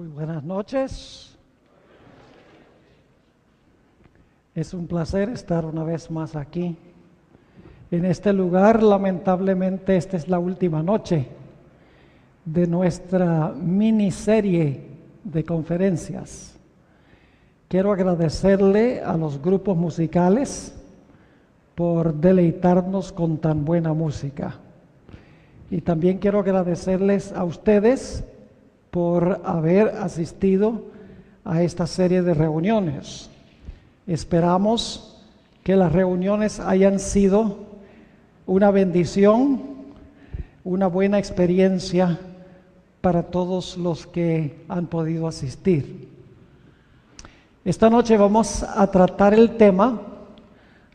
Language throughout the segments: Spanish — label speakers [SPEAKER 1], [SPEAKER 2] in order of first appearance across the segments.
[SPEAKER 1] Muy buenas noches. Es un placer estar una vez más aquí. En este lugar, lamentablemente, esta es la última noche de nuestra miniserie de conferencias. Quiero agradecerle a los grupos musicales por deleitarnos con tan buena música. Y también quiero agradecerles a ustedes por haber asistido a esta serie de reuniones. Esperamos que las reuniones hayan sido una bendición, una buena experiencia para todos los que han podido asistir. Esta noche vamos a tratar el tema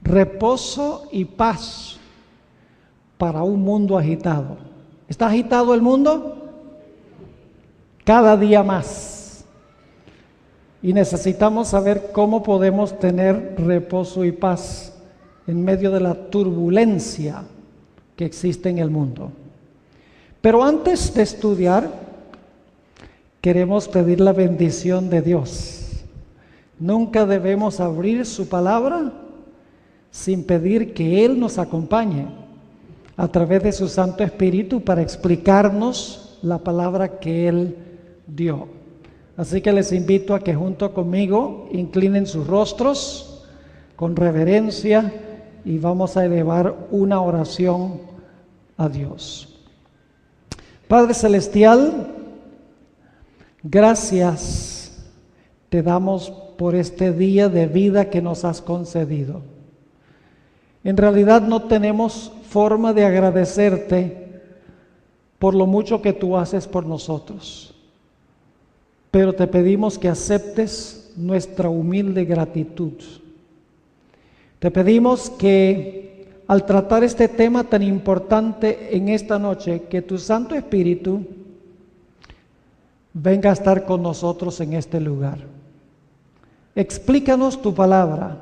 [SPEAKER 1] reposo y paz para un mundo agitado. ¿Está agitado el mundo? Cada día más. Y necesitamos saber cómo podemos tener reposo y paz en medio de la turbulencia que existe en el mundo. Pero antes de estudiar, queremos pedir la bendición de Dios. Nunca debemos abrir su palabra sin pedir que Él nos acompañe a través de su Santo Espíritu para explicarnos la palabra que Él dio. Así que les invito a que junto conmigo inclinen sus rostros con reverencia y vamos a elevar una oración a Dios. Padre Celestial, gracias te damos por este día de vida que nos has concedido. En realidad no tenemos forma de agradecerte por lo mucho que tú haces por nosotros. Pero te pedimos que aceptes nuestra humilde gratitud. Te pedimos que al tratar este tema tan importante en esta noche, que tu Santo Espíritu venga a estar con nosotros en este lugar. Explícanos tu palabra,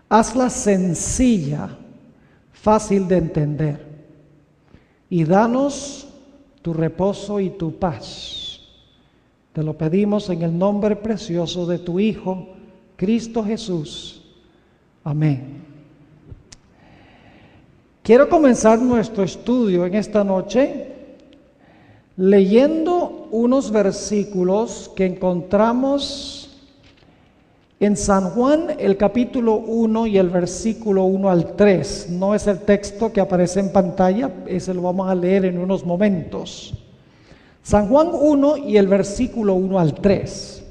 [SPEAKER 1] hazla sencilla, fácil de entender, y danos tu reposo y tu paz. Te lo pedimos en el nombre precioso de tu Hijo, Cristo Jesús. Amén. Quiero comenzar nuestro estudio en esta noche leyendo unos versículos que encontramos en San Juan, el capítulo 1 y el versículo 1 al 3. No es el texto que aparece en pantalla, ese lo vamos a leer en unos momentos. San Juan 1 y el versículo 1 al 3.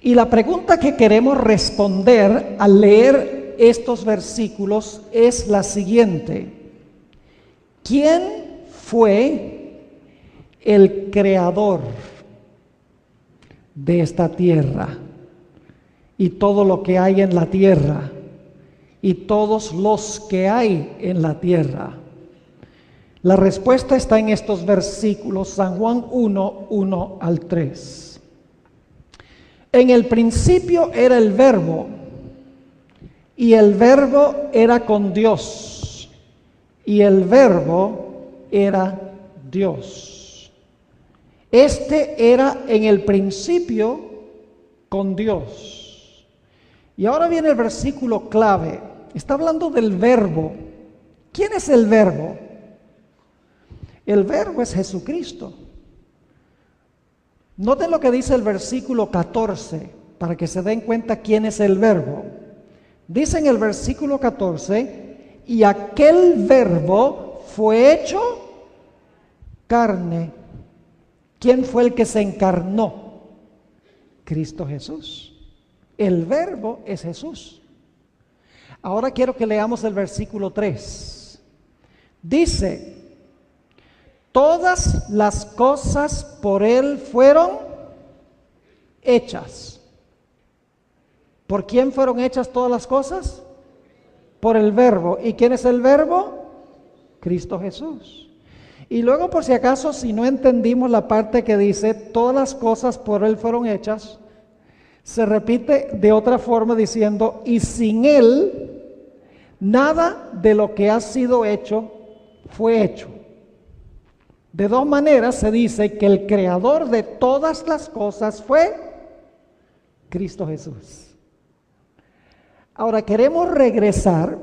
[SPEAKER 1] Y la pregunta que queremos responder al leer estos versículos es la siguiente: ¿quién fue el creador de esta tierra y todo lo que hay en la tierra y todos los que hay en la tierra? La respuesta está en estos versículos, San Juan 1, 1 al 3. En el principio era el Verbo, y el Verbo era con Dios, y el Verbo era Dios. Este era en el principio con Dios. Y ahora viene el versículo clave. Está hablando del Verbo. ¿Quién es el Verbo? El Verbo es Jesucristo. Noten lo que dice el versículo 14, para que se den cuenta quién es el Verbo. Dice en el versículo 14, y aquel Verbo fue hecho carne. ¿Quién fue el que se encarnó? Cristo Jesús. El Verbo es Jesús. Ahora quiero que leamos el versículo 3. Dice: todas las cosas por Él fueron hechas. ¿Por quién fueron hechas todas las cosas? Por el Verbo. ¿Y quién es el Verbo? Cristo Jesús. Y luego, por si acaso, si no entendimos la parte que dice todas las cosas por Él fueron hechas, se repite de otra forma diciendo: y sin Él nada de lo que ha sido hecho fue hecho. De dos maneras se dice que el creador de todas las cosas fue Cristo Jesús. Ahora queremos regresar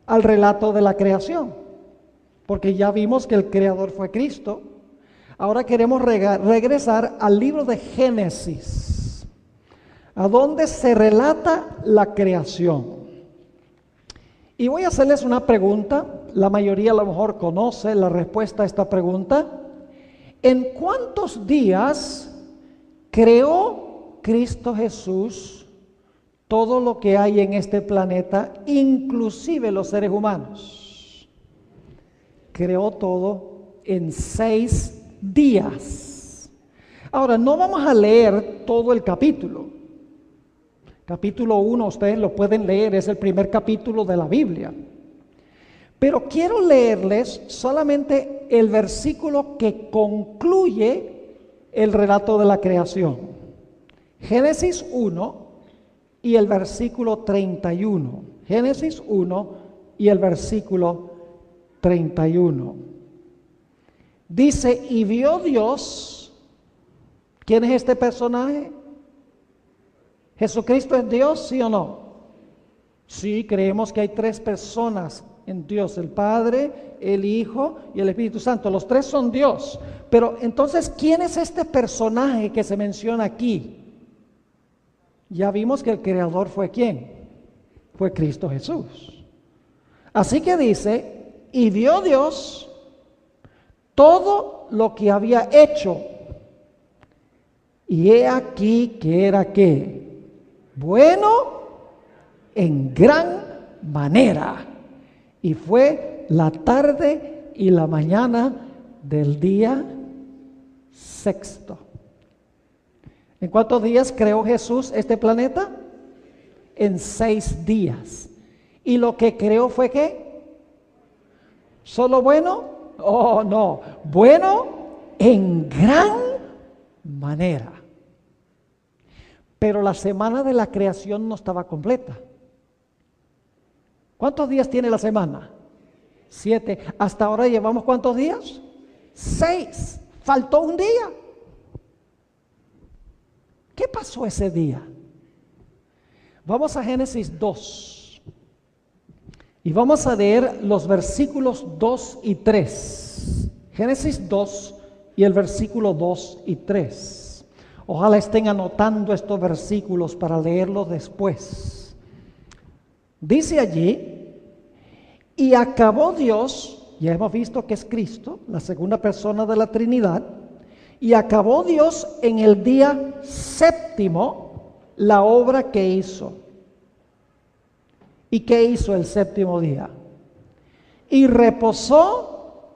[SPEAKER 1] al relato de la creación, porque ya vimos que el creador fue Cristo. Ahora queremos regresar al libro de Génesis, a donde se relata la creación. Y voy a hacerles una pregunta, la mayoría a lo mejor conoce la respuesta a esta pregunta. ¿En cuántos días creó Cristo Jesús todo lo que hay en este planeta, inclusive los seres humanos? Creó todo en 6 días. Ahora, no vamos a leer todo el capítulo. Capítulo 1, ustedes lo pueden leer, es el primer capítulo de la Biblia. Pero quiero leerles solamente el versículo que concluye el relato de la creación. Génesis 1 y el versículo 31. Génesis 1 y el versículo 31. Dice, y vio Dios. ¿Quién es este personaje? ¿Jesucristo es Dios, sí o no? Sí, creemos que hay 3 personas en Dios, el Padre, el Hijo y el Espíritu Santo. Los 3 son Dios. Pero entonces, ¿quién es este personaje que se menciona aquí? Ya vimos que el creador fue ¿quién? Fue Cristo Jesús. Así que dice, y vio Dios todo lo que había hecho. Y he aquí que era ¿qué? Bueno en gran manera. Y fue la tarde y la mañana del día 6. ¿En cuántos días creó Jesús este planeta? En 6 días. ¿Y lo que creó fue qué? ¿Solo bueno? Oh, no. Bueno en gran manera. Pero la semana de la creación no estaba completa. ¿Cuántos días tiene la semana? 7. Hasta ahora llevamos ¿cuántos días? 6. Faltó un día. ¿Qué pasó ese día? Vamos a Génesis 2. Y vamos a leer los versículos 2 y 3. Génesis 2 y el versículo 2 y 3. Ojalá estén anotando estos versículos para leerlos después. Dice allí, y acabó Dios, ya hemos visto que es Cristo, la segunda persona de la Trinidad, y acabó Dios en el día 7 la obra que hizo. ¿Y qué hizo el 7 día? Y reposó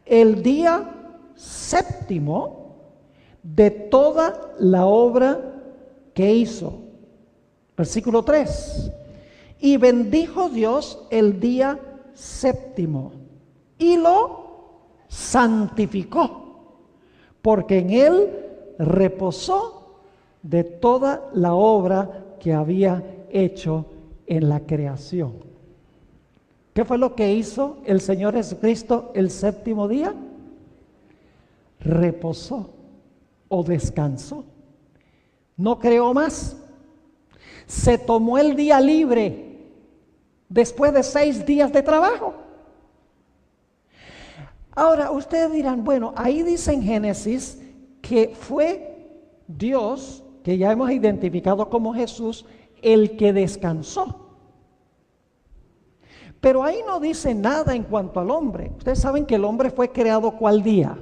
[SPEAKER 1] el día 7 de toda la obra que hizo. Versículo 3. Y bendijo Dios el día 7 y lo santificó, porque en él reposó de toda la obra que había hecho en la creación. ¿Qué fue lo que hizo el Señor Jesucristo el 7 día? Reposó o descansó. No creó más. Se tomó el día libre después de 6 días de trabajo. Ahora, ustedes dirán, bueno, ahí dice en Génesis que fue Dios, que ya hemos identificado como Jesús, el que descansó. Pero ahí no dice nada en cuanto al hombre. Ustedes saben que el hombre fue creado ¿cuál día?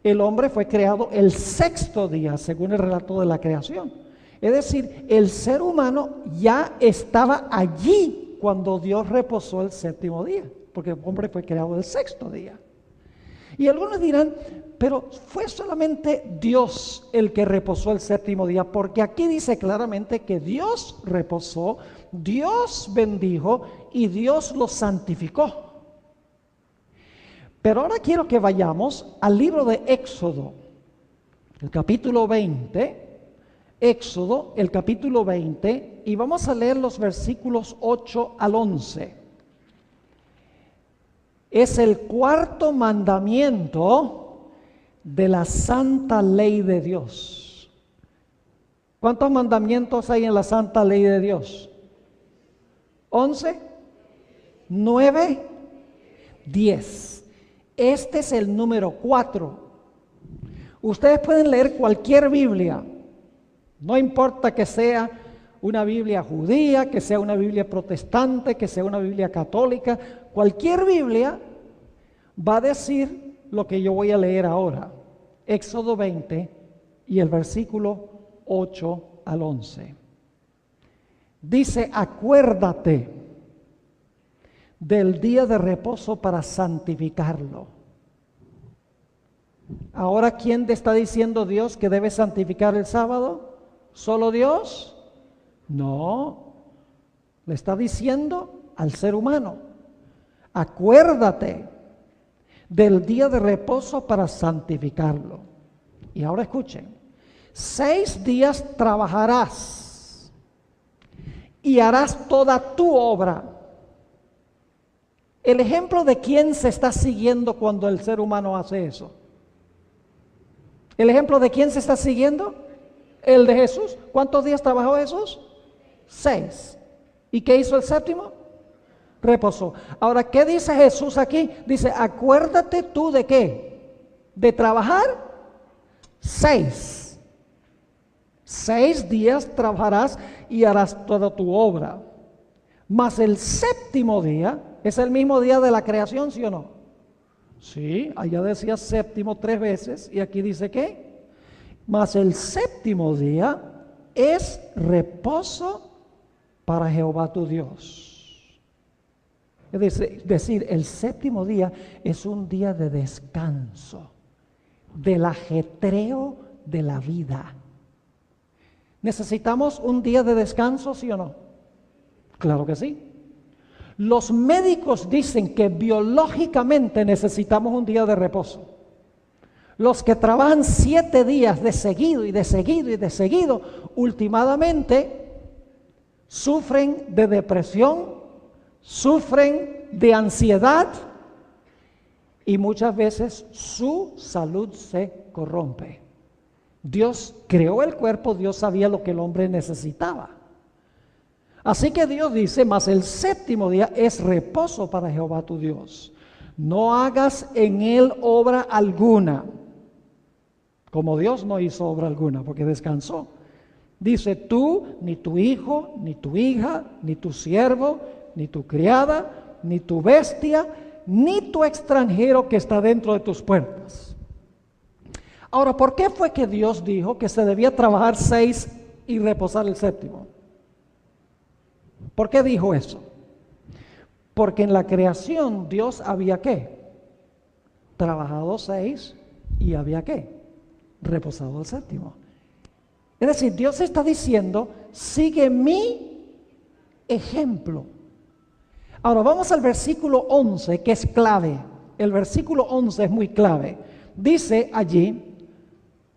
[SPEAKER 1] El hombre fue creado el 6 día, según el relato de la creación. Es decir, el ser humano ya estaba allí cuando Dios reposó el 7 día, porque el hombre fue creado el 6 día. Y algunos dirán, pero fue solamente Dios el que reposó el 7 día, porque aquí dice claramente que Dios reposó, Dios bendijo y Dios lo santificó. Pero ahora quiero que vayamos al libro de Éxodo, el capítulo 20, Éxodo, el capítulo 20, y vamos a leer los versículos 8 al 11. Es el cuarto mandamiento de la santa ley de Dios. ¿Cuántos mandamientos hay en la santa ley de Dios? 11, 9, 10. Este es el número 4. Ustedes pueden leer cualquier Biblia, no importa que sea una Biblia judía, que sea una Biblia protestante, que sea una Biblia católica, cualquier Biblia va a decir lo que yo voy a leer ahora. Éxodo 20 y el versículo 8 al 11. Dice, acuérdate del día de reposo para santificarlo. Ahora, ¿quién te está diciendo Dios que debe santificar el sábado? ¿Solo Dios? No, le está diciendo al ser humano, acuérdate del día de reposo para santificarlo. Y ahora escuchen, 6 días trabajarás y harás toda tu obra. El ejemplo de quién se está siguiendo cuando el ser humano hace eso. ¿El ejemplo de quién se está siguiendo? El de Jesús. ¿Cuántos días trabajó Jesús? 6. ¿Y qué hizo el séptimo? Reposó. Ahora, ¿qué dice Jesús aquí? Dice, acuérdate tú de qué? De trabajar 6. 6 días trabajarás y harás toda tu obra. Mas el séptimo día es el mismo día de la creación, ¿sí o no? Sí, allá decía séptimo 3 veces y aquí dice ¿qué? Mas el séptimo día es reposo para Jehová tu Dios. Es decir, el séptimo día es un día de descanso, del ajetreo de la vida. ¿Necesitamos un día de descanso, sí o no? Claro que sí. Los médicos dicen que biológicamente necesitamos un día de reposo. Los que trabajan 7 días de seguido y de seguido y de seguido, últimamente sufren de depresión, sufren de ansiedad y muchas veces su salud se corrompe. Dios creó el cuerpo, Dios sabía lo que el hombre necesitaba. Así que Dios dice, mas el séptimo día es reposo para Jehová tu Dios. No hagas en él obra alguna, como Dios no hizo obra alguna, porque descansó. Dice, tú, ni tu hijo, ni tu hija, ni tu siervo, ni tu criada, ni tu bestia, ni tu extranjero que está dentro de tus puertas. Ahora, ¿por qué fue que Dios dijo que se debía trabajar 6 y reposar el séptimo? ¿Por qué dijo eso? Porque en la creación Dios había ¿qué? Trabajado 6 y había ¿qué? Reposado el séptimo. Es decir, Dios está diciendo, sigue mi ejemplo. Ahora vamos al versículo 11, que es clave. El versículo 11 es muy clave. Dice allí,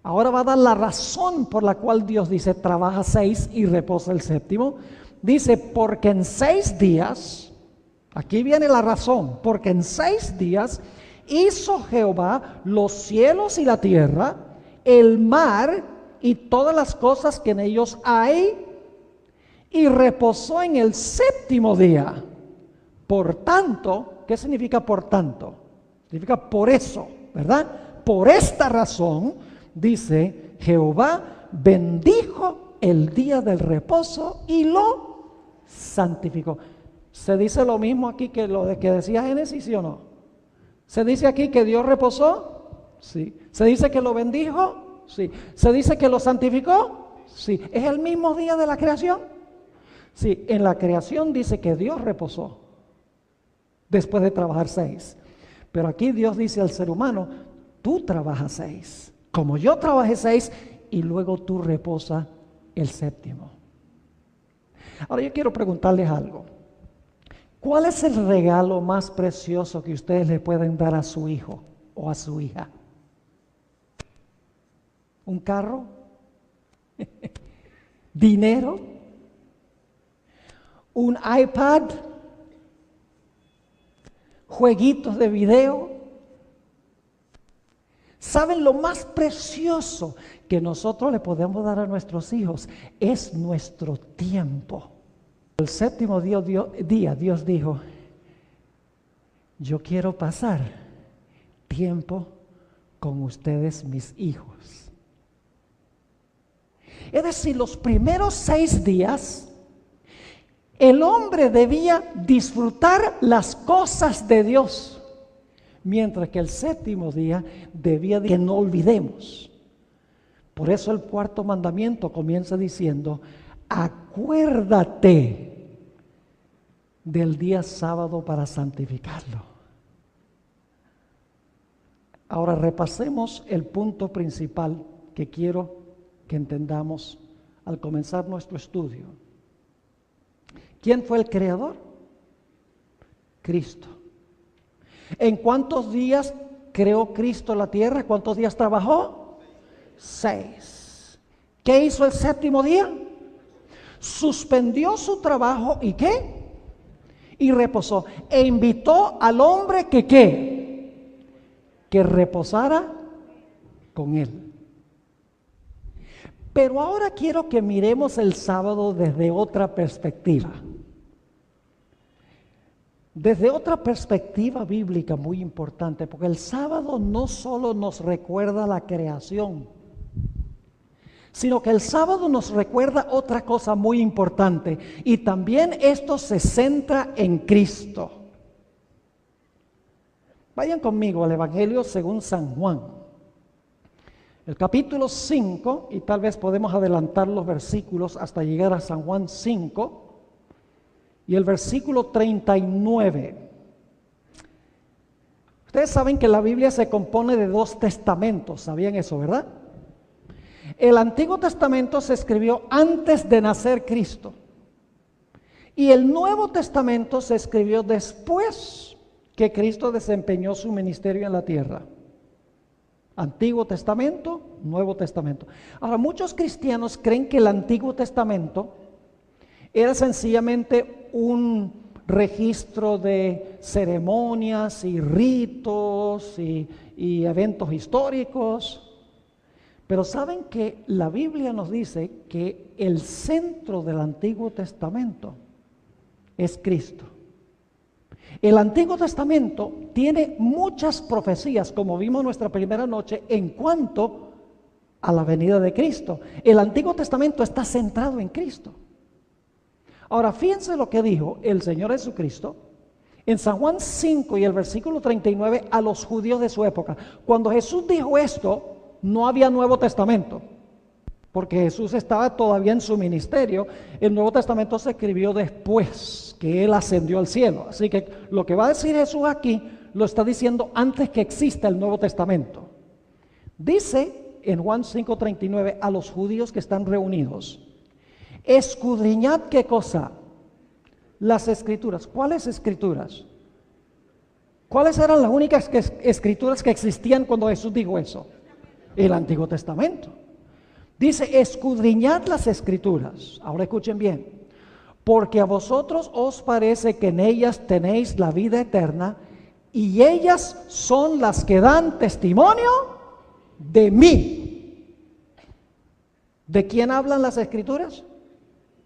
[SPEAKER 1] ahora va a dar la razón por la cual Dios dice, trabaja 6 y reposa el séptimo. Dice, porque en 6 días, aquí viene la razón, porque en 6 días hizo Jehová los cielos y la tierra, el mar y todas las cosas que en ellos hay, y reposó en el séptimo día. Por tanto, ¿qué significa por tanto? Significa por eso, ¿verdad? Por esta razón, dice, Jehová bendijo el día del reposo y lo santificó. ¿Se dice lo mismo aquí que lo de que decía Génesis, sí o no? ¿Se dice aquí que Dios reposó? Sí. ¿Se dice que lo bendijo? Sí. ¿Se dice que lo santificó? Sí. ¿Es el mismo día de la creación? Sí. En la creación dice que Dios reposó después de trabajar 6. Pero aquí Dios dice al ser humano, tú trabajas 6, como yo trabajé 6 y luego tú reposa el séptimo. Ahora yo quiero preguntarles algo. ¿Cuál es el regalo más precioso que ustedes le pueden dar a su hijo o a su hija? ¿Un carro? ¿Dinero? ¿Un iPad? jueguitos de video. ¿Saben? Lo más precioso que nosotros le podemos dar a nuestros hijos es nuestro tiempo. El séptimo día Dios dijo: yo quiero pasar tiempo con ustedes, mis hijos. Es decir, los primeros 6 días el hombre debía disfrutar las cosas de Dios, mientras que el séptimo día debía que no olvidemos. Por eso el 4º mandamiento comienza diciendo: acuérdate del día sábado para santificarlo. Ahora repasemos el punto principal que quiero que entendamos al comenzar nuestro estudio. ¿Quién fue el creador? Cristo. ¿En cuántos días creó Cristo la tierra? ¿Cuántos días trabajó? 6. ¿Qué hizo el séptimo día? Suspendió su trabajo y ¿qué? Y reposó. E invitó al hombre que ¿qué? Que reposara con él. Pero ahora quiero que miremos el sábado desde otra perspectiva. Desde otra perspectiva bíblica muy importante, porque el sábado no solo nos recuerda la creación, sino que el sábado nos recuerda otra cosa muy importante, y también esto se centra en Cristo. Vayan conmigo al Evangelio según San Juan, el capítulo 5, y tal vez podemos adelantar los versículos hasta llegar a San Juan 5, y el versículo 39. Ustedes saben que la Biblia se compone de 2 testamentos, ¿sabían eso, verdad? El Antiguo Testamento se escribió antes de nacer Cristo, y el Nuevo Testamento se escribió después que Cristo desempeñó su ministerio en la tierra. Antiguo Testamento, Nuevo Testamento. Ahora, muchos cristianos creen que el Antiguo Testamento era sencillamente un registro de ceremonias y ritos y eventos históricos. Pero saben que la Biblia nos dice que el centro del Antiguo Testamento es Cristo. El Antiguo Testamento tiene muchas profecías, como vimos nuestra primera noche, en cuanto a la venida de Cristo. El Antiguo Testamento está centrado en Cristo. Ahora, fíjense lo que dijo el Señor Jesucristo en San Juan 5 y el versículo 39 a los judíos de su época. Cuando Jesús dijo esto, no había Nuevo Testamento, porque Jesús estaba todavía en su ministerio. El Nuevo Testamento se escribió después que Él ascendió al cielo. Así que lo que va a decir Jesús aquí, lo está diciendo antes que exista el Nuevo Testamento. Dice en Juan 5:39 a los judíos que están reunidos: escudriñad, ¿qué cosa? Las escrituras. ¿Cuáles escrituras? ¿Cuáles eran las únicas escrituras que existían cuando Jesús dijo eso? El Antiguo Testamento. Dice: escudriñad las escrituras. Ahora escuchen bien: porque a vosotros os parece que en ellas tenéis la vida eterna, y ellas son las que dan testimonio de mí. ¿De quién hablan las escrituras?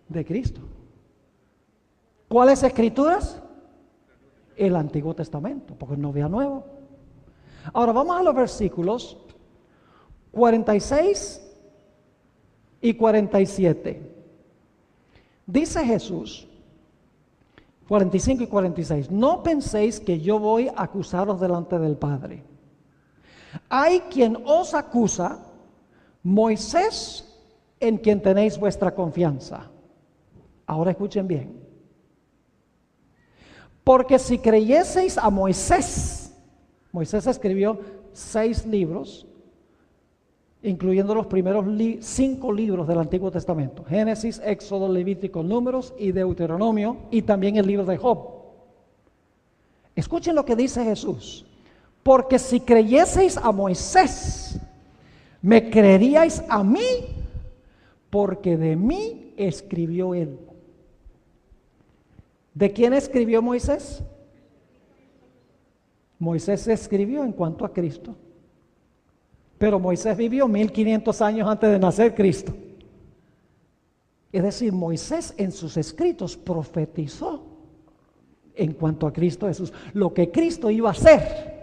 [SPEAKER 1] De Cristo. ¿Cuáles escrituras? El Antiguo Testamento, porque no había nuevo. Ahora vamos a los versículos 46 y 47. Dice Jesús, 45 y 46: no penséis que yo voy a acusaros delante del Padre. Hay quien os acusa, Moisés, en quien tenéis vuestra confianza. Ahora escuchen bien: porque si creyeseis a Moisés, Moisés escribió 6 libros, incluyendo los primeros 5 libros del Antiguo Testamento: Génesis, Éxodo, Levítico, Números y Deuteronomio, y también el libro de Job. Escuchen lo que dice Jesús: porque si creyeseis a Moisés, me creeríais a mí, porque de mí escribió él. ¿De quién escribió Moisés? Moisés escribió en cuanto a Cristo, pero Moisés vivió 1500 años antes de nacer Cristo. Es decir, Moisés en sus escritos profetizó en cuanto a Cristo Jesús, lo que Cristo iba a hacer.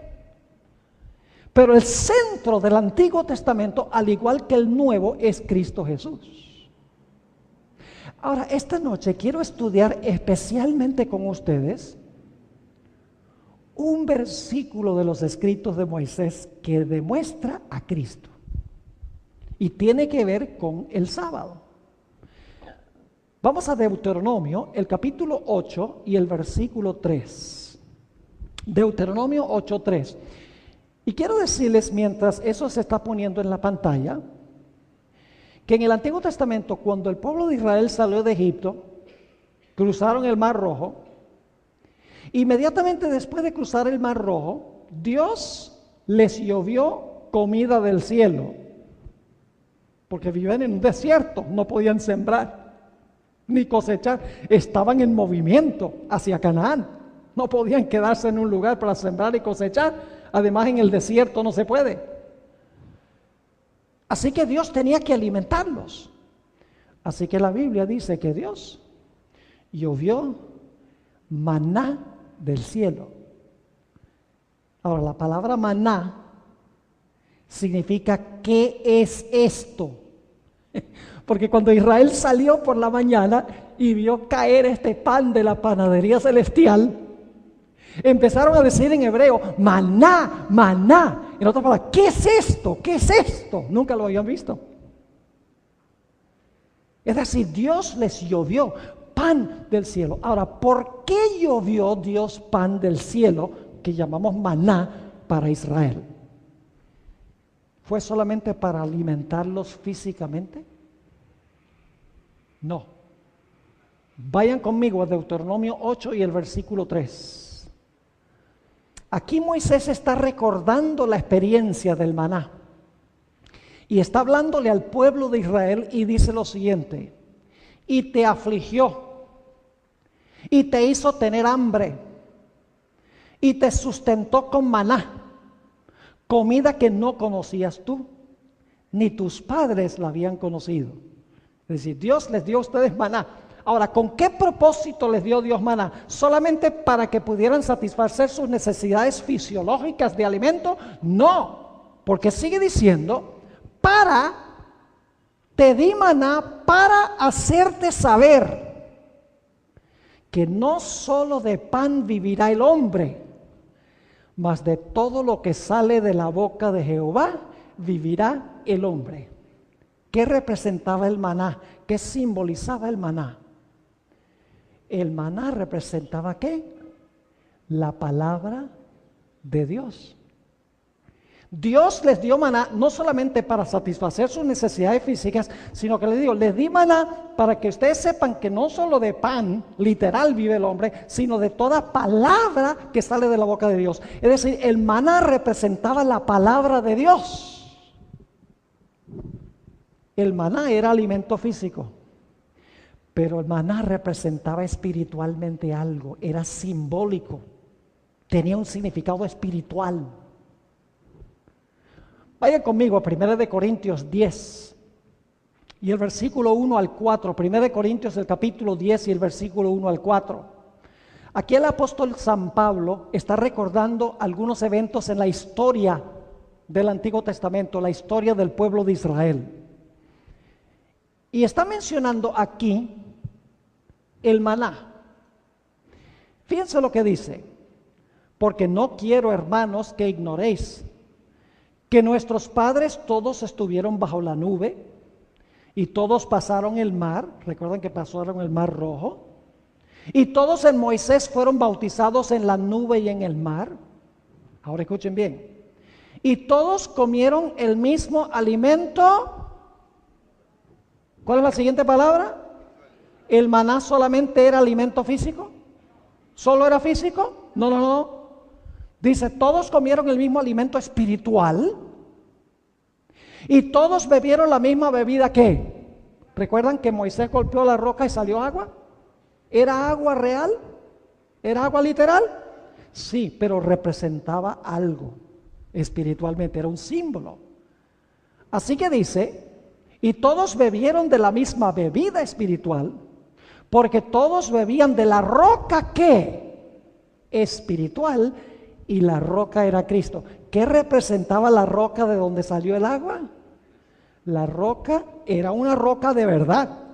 [SPEAKER 1] Pero el centro del Antiguo Testamento, al igual que el Nuevo, es Cristo Jesús. Ahora, esta noche quiero estudiar especialmente con ustedes un versículo de los escritos de Moisés que demuestra a Cristo y tiene que ver con el sábado. Vamos a Deuteronomio, el capítulo 8 y el versículo 3. Deuteronomio 8:3. Y quiero decirles, mientras eso se está poniendo en la pantalla, que en el Antiguo Testamento, cuando el pueblo de Israel salió de Egipto, cruzaron el Mar Rojo. Inmediatamente después de cruzar el Mar Rojo, Dios les llovió comida del cielo, porque vivían en un desierto, no podían sembrar ni cosechar, estaban en movimiento hacia Canaán, no podían quedarse en un lugar para sembrar y cosechar, además en el desierto no se puede. Así que Dios tenía que alimentarlos. Así que la Biblia dice que Dios llovió maná del cielo. Ahora, la palabra maná significa ¿qué es esto? Porque cuando Israel salió por la mañana y vio caer este pan de la panadería celestial, empezaron a decir en hebreo, maná, maná. En otras palabras, ¿qué es esto? ¿Qué es esto? Nunca lo habían visto. Es decir, Dios les llovió pan del cielo. Ahora, ¿por qué llovió Dios pan del cielo que llamamos maná para Israel? ¿Fue solamente para alimentarlos físicamente? No. Vayan conmigo a Deuteronomio 8 y el versículo 3. Aquí Moisés está recordando la experiencia del maná y está hablándole al pueblo de Israel y dice lo siguiente: y te afligió y te hizo tener hambre y te sustentó con maná, comida que no conocías tú, ni tus padres la habían conocido. Es decir, Dios les dio a ustedes maná. Ahora, ¿con qué propósito les dio Dios maná? ¿Solamente para que pudieran satisfacer sus necesidades fisiológicas de alimento? No, porque sigue diciendo, te di maná para hacerte saber que no solo de pan vivirá el hombre, mas de todo lo que sale de la boca de Jehová vivirá el hombre. ¿Qué representaba el maná? ¿Qué simbolizaba el maná? El maná representaba ¿qué? La palabra de Dios. Dios les dio maná no solamente para satisfacer sus necesidades físicas, sino que les di maná para que ustedes sepan que no solo de pan literal vive el hombre, sino de toda palabra que sale de la boca de Dios. Es decir, el maná representaba la palabra de Dios. El maná era alimento físico, pero el maná representaba espiritualmente algo, era simbólico, tenía un significado espiritual. Vayan conmigo a 1 Corintios 10 y el versículo 1 al 4. 1 Corintios el capítulo 10 y el versículo 1 al 4. Aquí el apóstol San Pablo está recordando algunos eventos en la historia del Antiguo Testamento, la historia del pueblo de Israel. Y está mencionando aquí el maná. Fíjense lo que dice: porque no quiero, hermanos, que ignoréis que nuestros padres todos estuvieron bajo la nube y todos pasaron el mar. Recuerdan que pasaron el mar Rojo, y todos en Moisés fueron bautizados en la nube y en el mar. Ahora escuchen bien: y todos comieron el mismo alimento. ¿Cuál es la siguiente palabra? ¿El maná solamente era alimento físico? ¿Solo era físico? No. Dice, todos comieron el mismo alimento espiritual y todos bebieron la misma bebida. ¿Qué? ¿Recuerdan que Moisés golpeó la roca y salió agua? ¿Era agua real? ¿Era agua literal? Sí, pero representaba algo espiritualmente, era un símbolo. Así que dice, y todos bebieron de la misma bebida espiritual, porque todos bebían de la roca que espiritual, y la roca era Cristo. ¿Qué representaba la roca de donde salió el agua? La roca era una roca de verdad,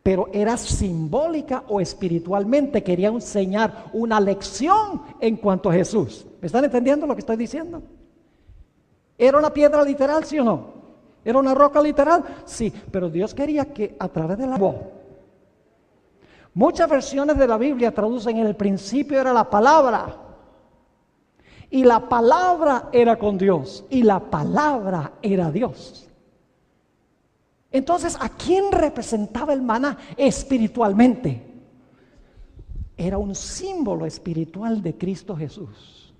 [SPEAKER 1] pero era simbólica o espiritualmente, quería enseñar una lección en cuanto a Jesús. ¿Me están entendiendo lo que estoy diciendo? ¿Era una piedra literal, sí o no? ¿Era una roca literal? Sí, pero Dios quería que a través de la voz. Muchas versiones de la Biblia traducen: en el principio era la palabra, y la palabra era con Dios, y la palabra era Dios. Entonces, ¿a quién representaba el maná espiritualmente? Era un símbolo espiritual de Cristo Jesús.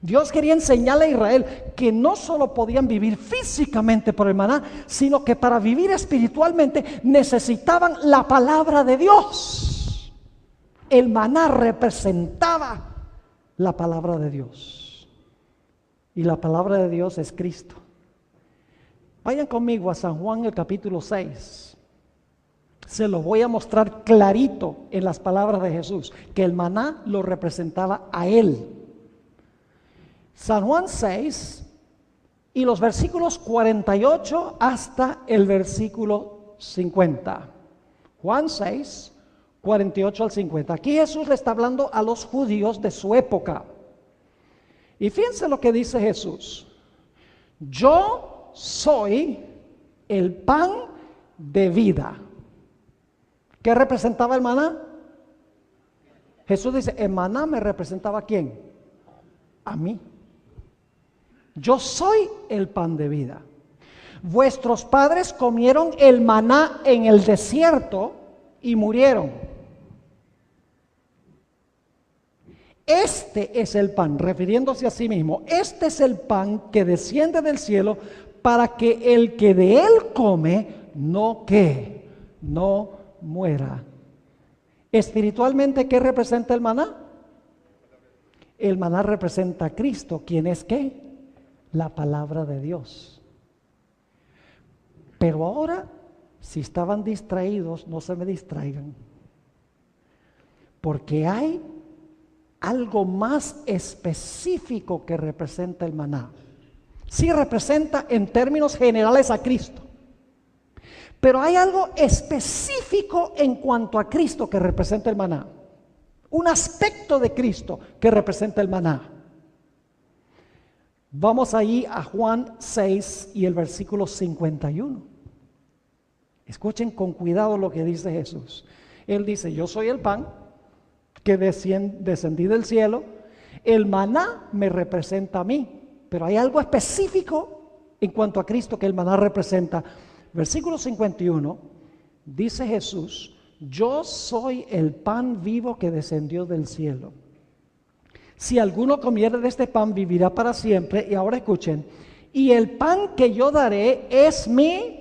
[SPEAKER 1] Dios quería enseñarle a Israel que no solo podían vivir físicamente por el maná, sino que para vivir espiritualmente necesitaban la palabra de Dios. El maná representaba la palabra de Dios. Y la palabra de Dios es Cristo. Vayan conmigo a San Juan, el capítulo 6. Se lo voy a mostrar clarito en las palabras de Jesús, que el maná lo representaba a Él. San Juan 6 y los versículos 48 hasta el versículo 50. Juan 6, 48 al 50. Aquí Jesús le está hablando a los judíos de su época. Y fíjense lo que dice Jesús. Yo soy el pan de vida. ¿Qué representaba el maná? Jesús dice, el maná me representaba ¿a quién? A mí. Yo soy el pan de vida. Vuestros padres comieron el maná en el desierto y murieron. Este es el pan, refiriéndose a sí mismo, este es el pan que desciende del cielo para que el que de él come no muera. Espiritualmente, ¿qué representa el maná? El maná representa a Cristo, ¿quién es qué? La palabra de Dios. Pero ahora, si estaban distraídos, no se me distraigan, porque hay algo más específico que representa el maná. Sí representa en términos generales a Cristo, pero hay algo específico en cuanto a Cristo que representa el maná. Un aspecto de Cristo que representa el maná. Vamos ahí a Juan 6 y el versículo 51. Escuchen con cuidado lo que dice Jesús. Él dice, yo soy el pan que descendí del cielo. El maná me representa a mí, pero hay algo específico en cuanto a Cristo que el maná representa. Versículo 51, dice Jesús, yo soy el pan vivo que descendió del cielo. Si alguno comiere de este pan, vivirá para siempre. Y ahora escuchen, y el pan que yo daré es mi...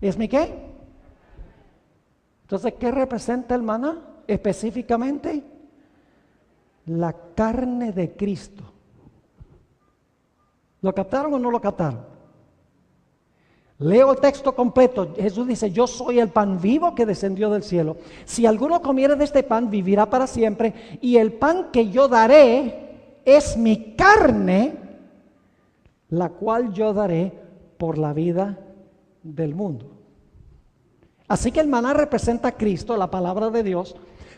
[SPEAKER 1] ¿Es mi qué? Entonces, ¿qué representa el maná específicamente? La carne de Cristo. ¿Lo captaron o no lo captaron? Leo el texto completo. Jesús dice, yo soy el pan vivo que descendió del cielo. Si alguno comiere de este pan, vivirá para siempre. Y el pan que yo daré es mi carne, la cual yo daré por la vida del mundo. Así que el maná representa a Cristo, la palabra de Dios,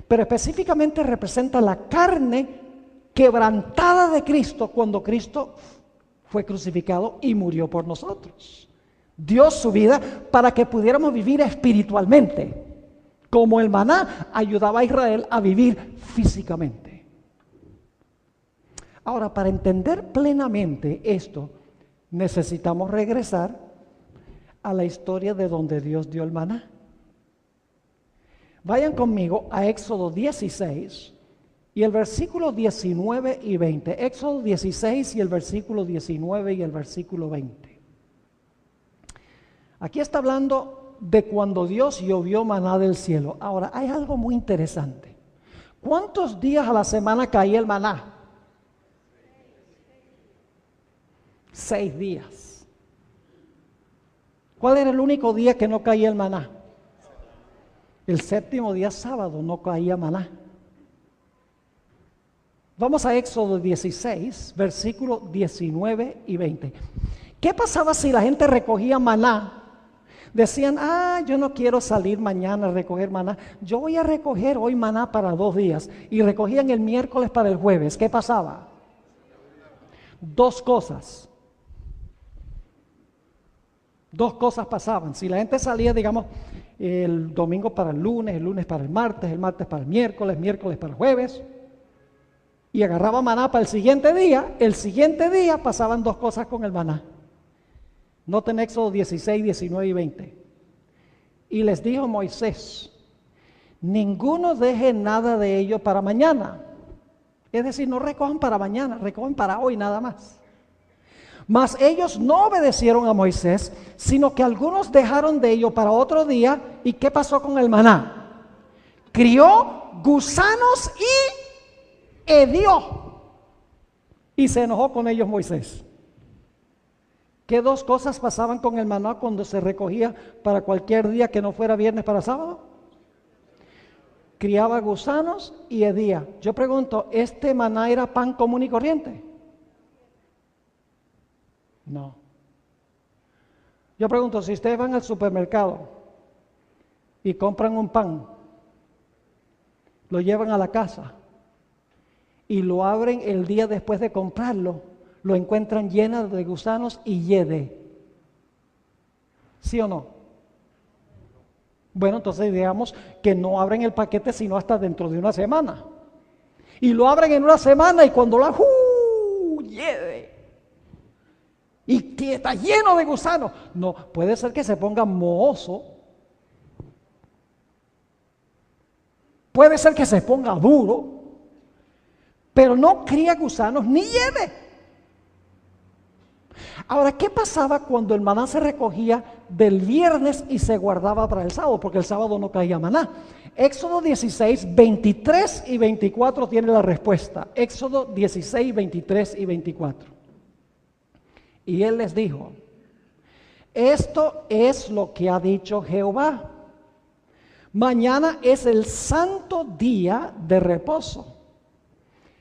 [SPEAKER 1] pero específicamente representa la carne quebrantada de Cristo cuando Cristo fue crucificado y murió por nosotros. Dio su vida para que pudiéramos vivir espiritualmente, como el maná ayudaba a Israel a vivir físicamente. Ahora, para entender plenamente esto, necesitamos regresar a la historia de donde Dios dio el maná. Vayan conmigo a Éxodo 16 y el versículo 19 y 20. Éxodo 16 y el versículo 19 y el versículo 20. Aquí está hablando de cuando Dios llovió maná del cielo. Ahora, hay algo muy interesante. ¿Cuántos días a la semana caía el maná? 6 días. ¿Cuál era el único día que no caía el maná? El séptimo día, sábado, no caía maná. Vamos a Éxodo 16, versículos 19 y 20. ¿Qué pasaba si la gente recogía maná? Decían, yo no quiero salir mañana a recoger maná. Yo voy a recoger hoy maná para 2 días. Y recogían el miércoles para el jueves. ¿Qué pasaba? 2 cosas. 2 cosas pasaban. Si la gente salía, digamos, el domingo para el lunes para el martes para el miércoles para el jueves, y agarraba maná para el siguiente día pasaban 2 cosas con el maná. Noten Éxodo 16, 19 y 20. Y les dijo Moisés, ninguno deje nada de ello para mañana. Es decir, no recojan para mañana, recojan para hoy nada más. Mas ellos no obedecieron a Moisés, sino que algunos dejaron de ello para otro día. ¿Y qué pasó con el maná? Crió gusanos y hedió. Y se enojó con ellos Moisés. ¿Qué 2 cosas pasaban con el maná cuando se recogía para cualquier día que no fuera viernes para sábado? Criaba gusanos y hedía. Yo pregunto, ¿este maná era pan común y corriente? No. Yo pregunto, si ustedes van al supermercado y compran un pan, lo llevan a la casa y lo abren el día después de comprarlo, lo encuentran lleno de gusanos y hiede. ¿Sí o no? Bueno, entonces digamos que no abren el paquete sino hasta dentro de una semana. Y lo abren en una semana y cuando hiede. Y está lleno de gusanos. No, puede ser que se ponga mohoso. Puede ser que se ponga duro. Pero no cría gusanos ni hiede. Ahora, ¿qué pasaba cuando el maná se recogía del viernes y se guardaba para el sábado? Porque el sábado no caía maná. Éxodo 16, 23 y 24 tiene la respuesta. Éxodo 16, 23 y 24. Y él les dijo, esto es lo que ha dicho Jehová. Mañana es el santo día de reposo,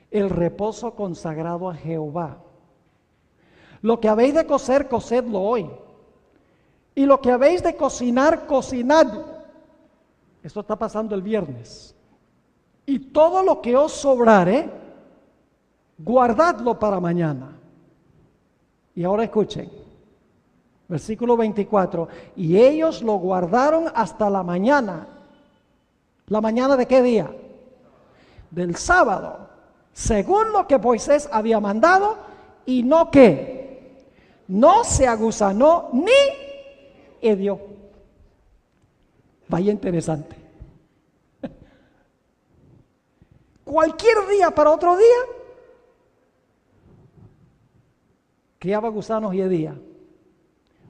[SPEAKER 1] el reposo consagrado a Jehová. Lo que habéis de cocer, cocedlo hoy. Y lo que habéis de cocinar, cocinadlo. Esto está pasando el viernes. Y todo lo que os sobrare, guardadlo para mañana. Y ahora escuchen, versículo 24. Y ellos lo guardaron hasta la mañana. ¿La mañana de qué día? Del sábado. Según lo que Moisés había mandado, y no que no se agusanó ni hedió. Vaya interesante. Cualquier día para otro día, criaba gusanos y hedía.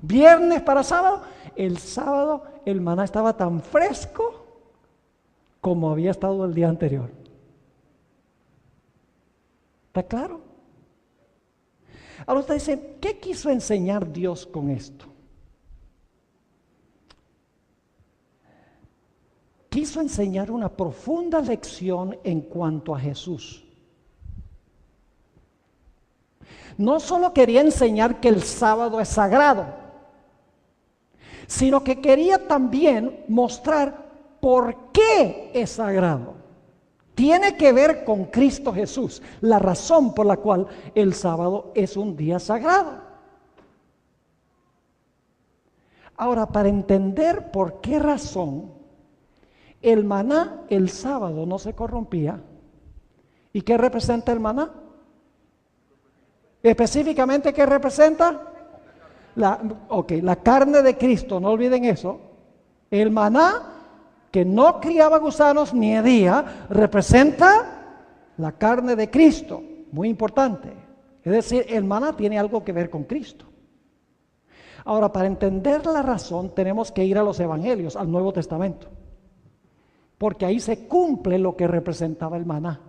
[SPEAKER 1] Viernes para sábado, el sábado el maná estaba tan fresco como había estado el día anterior. ¿Está claro? Ahora usted dice, ¿qué quiso enseñar Dios con esto? Quiso enseñar una profunda lección en cuanto a Jesús. No solo quería enseñar que el sábado es sagrado, sino que quería también mostrar por qué es sagrado. Tiene que ver con Cristo Jesús, la razón por la cual el sábado es un día sagrado. Ahora, para entender por qué razón el maná el sábado no se corrompía, ¿y qué representa el maná? Específicamente, ¿qué representa? La carne de Cristo, no olviden eso. El maná, que no criaba gusanos ni hedía, representa la carne de Cristo, muy importante. Es decir, el maná tiene algo que ver con Cristo. Ahora, para entender la razón, tenemos que ir a los evangelios, al Nuevo Testamento, porque ahí se cumple lo que representaba el maná.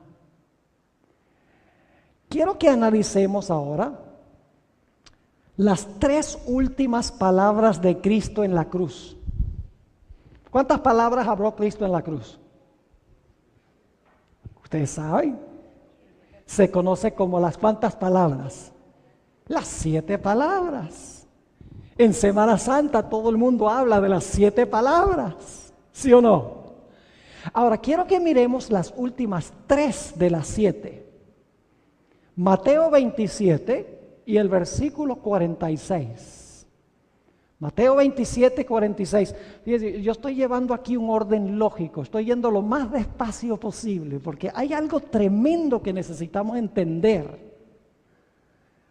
[SPEAKER 1] Quiero que analicemos ahora las 3 últimas palabras de Cristo en la cruz. ¿Cuántas palabras habló Cristo en la cruz? Ustedes saben. Se conoce como las ¿cuántas palabras? Las 7 palabras. En Semana Santa todo el mundo habla de las 7 palabras. ¿Sí o no? Ahora quiero que miremos las últimas 3 de las 7. Mateo 27 y el versículo 46. Mateo 27, 46. Fíjense, yo estoy llevando aquí un orden lógico, estoy yendo lo más despacio posible, porque hay algo tremendo que necesitamos entender.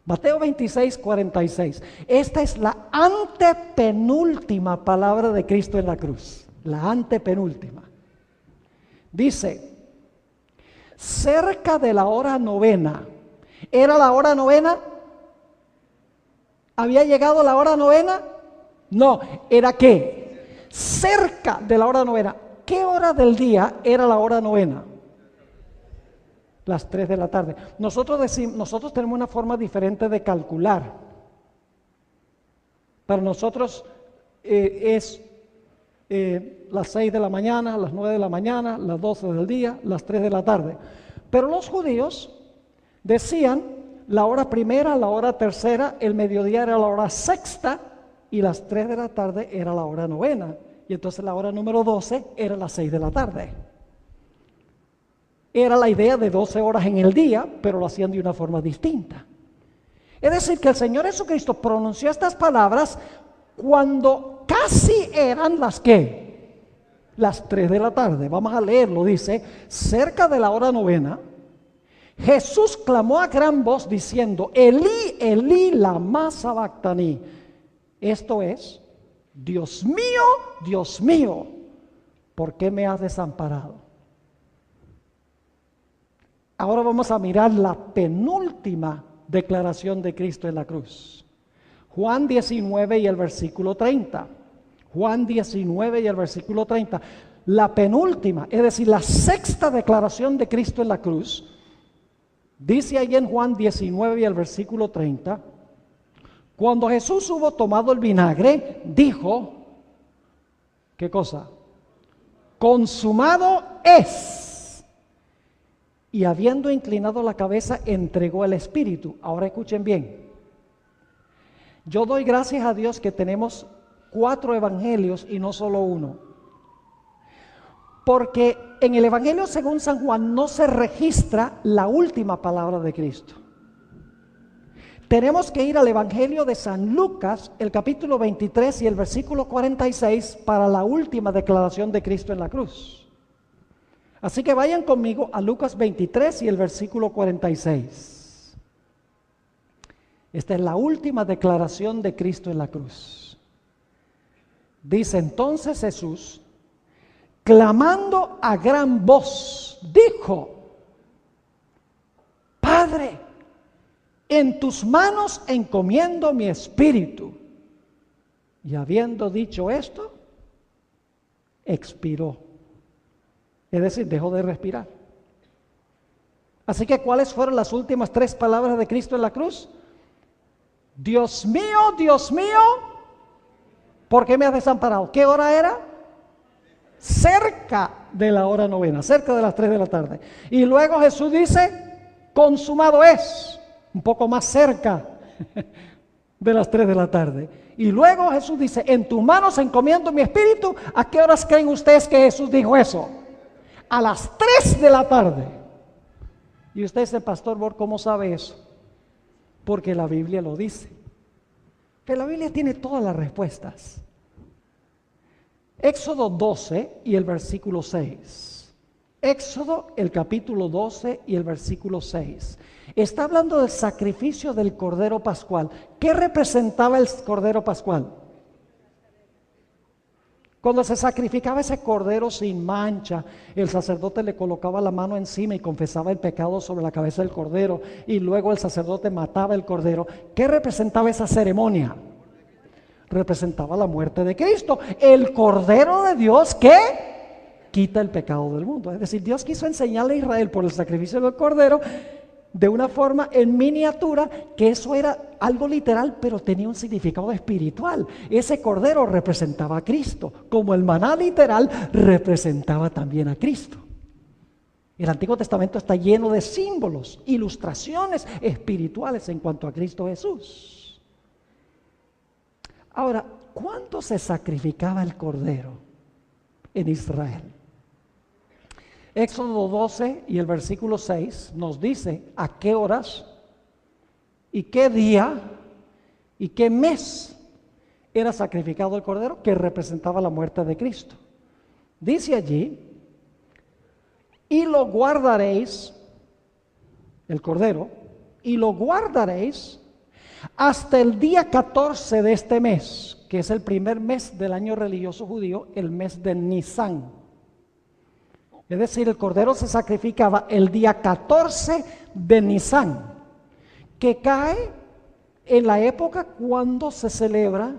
[SPEAKER 1] Mateo 26, 46. Esta es la antepenúltima palabra de Cristo en la cruz. La antepenúltima. Dice, cerca de la hora novena. ¿Era la hora novena? ¿Había llegado la hora novena? No, ¿era qué? Cerca de la hora novena. ¿Qué hora del día era la hora novena? Las 3 de la tarde. Nosotros tenemos una forma diferente de calcular. Para nosotros es las 6 de la mañana, las 9 de la mañana, las 12 del día, las 3 de la tarde. Pero los judíos decían la hora primera, la hora tercera, el mediodía era la hora sexta y las 3 de la tarde era la hora novena. Y entonces la hora número 12 era las 6 de la tarde. Era la idea de 12 horas en el día, pero lo hacían de una forma distinta. Es decir, que el Señor Jesucristo pronunció estas palabras cuando casi eran las ¿qué? Las 3 de la tarde. Vamos a leerlo, dice, cerca de la hora novena, Jesús clamó a gran voz diciendo, Elí, Elí, lama sabactani. Esto es, Dios mío, ¿por qué me has desamparado? Ahora vamos a mirar la penúltima declaración de Cristo en la cruz. Juan 19 y el versículo 30. Juan 19 y el versículo 30. La penúltima, es decir, la sexta declaración de Cristo en la cruz. Dice ahí en Juan 19 y el versículo 30. Cuando Jesús hubo tomado el vinagre, dijo, ¿qué cosa? Consumado es. Y habiendo inclinado la cabeza, entregó el Espíritu. Ahora escuchen bien. Yo doy gracias a Dios que tenemos 4 evangelios y no solo uno. Porque en el Evangelio según San Juan no se registra la última palabra de Cristo. Tenemos que ir al Evangelio de San Lucas, el capítulo 23 y el versículo 46 para la última declaración de Cristo en la cruz. Así que vayan conmigo a Lucas 23 y el versículo 46. Esta es la última declaración de Cristo en la cruz. Dice entonces Jesús, clamando a gran voz, dijo, Padre, en tus manos encomiendo mi espíritu. Y habiendo dicho esto, expiró. Es decir, dejó de respirar. Así que, ¿cuáles fueron las últimas 3 palabras de Cristo en la cruz? Dios mío, ¿por qué me has desamparado? ¿Qué hora era? Cerca de la hora novena, cerca de las 3 de la tarde. Y luego Jesús dice, consumado es, un poco más cerca de las 3 de la tarde. Y luego Jesús dice, en tus manos encomiendo mi espíritu. ¿A qué horas creen ustedes que Jesús dijo eso? A las 3 de la tarde. Y usted dice, Pastor Bor, ¿cómo sabe eso? Porque la Biblia lo dice. Pero la Biblia tiene todas las respuestas. Éxodo 12 y el versículo 6. Éxodo, el capítulo 12 y el versículo 6. Está hablando del sacrificio del Cordero Pascual. ¿Qué representaba el Cordero Pascual? Cuando se sacrificaba ese cordero sin mancha, el sacerdote le colocaba la mano encima y confesaba el pecado sobre la cabeza del cordero, y luego el sacerdote mataba el cordero. ¿Qué representaba esa ceremonia? representaba la muerte de Cristo, el Cordero de Dios que quita el pecado del mundo. Es decir, Dios quiso enseñarle a Israel por el sacrificio del Cordero de una forma en miniatura, que eso era algo literal, pero tenía un significado espiritual. Ese Cordero representaba a Cristo, como el maná literal representaba también a Cristo. El Antiguo Testamento está lleno de símbolos, ilustraciones espirituales en cuanto a Cristo Jesús. Ahora, ¿cuándo se sacrificaba el Cordero en Israel? Éxodo 12 y el versículo 6 nos dice a qué horas y qué día y qué mes era sacrificado el Cordero, que representaba la muerte de Cristo. Dice allí: y lo guardaréis, el Cordero, y lo guardaréis hasta el día 14 de este mes, que es el primer mes del año religioso judío, el mes de Nisán. Es decir, el Cordero se sacrificaba el día 14 de Nisán, que cae en la época cuando se celebra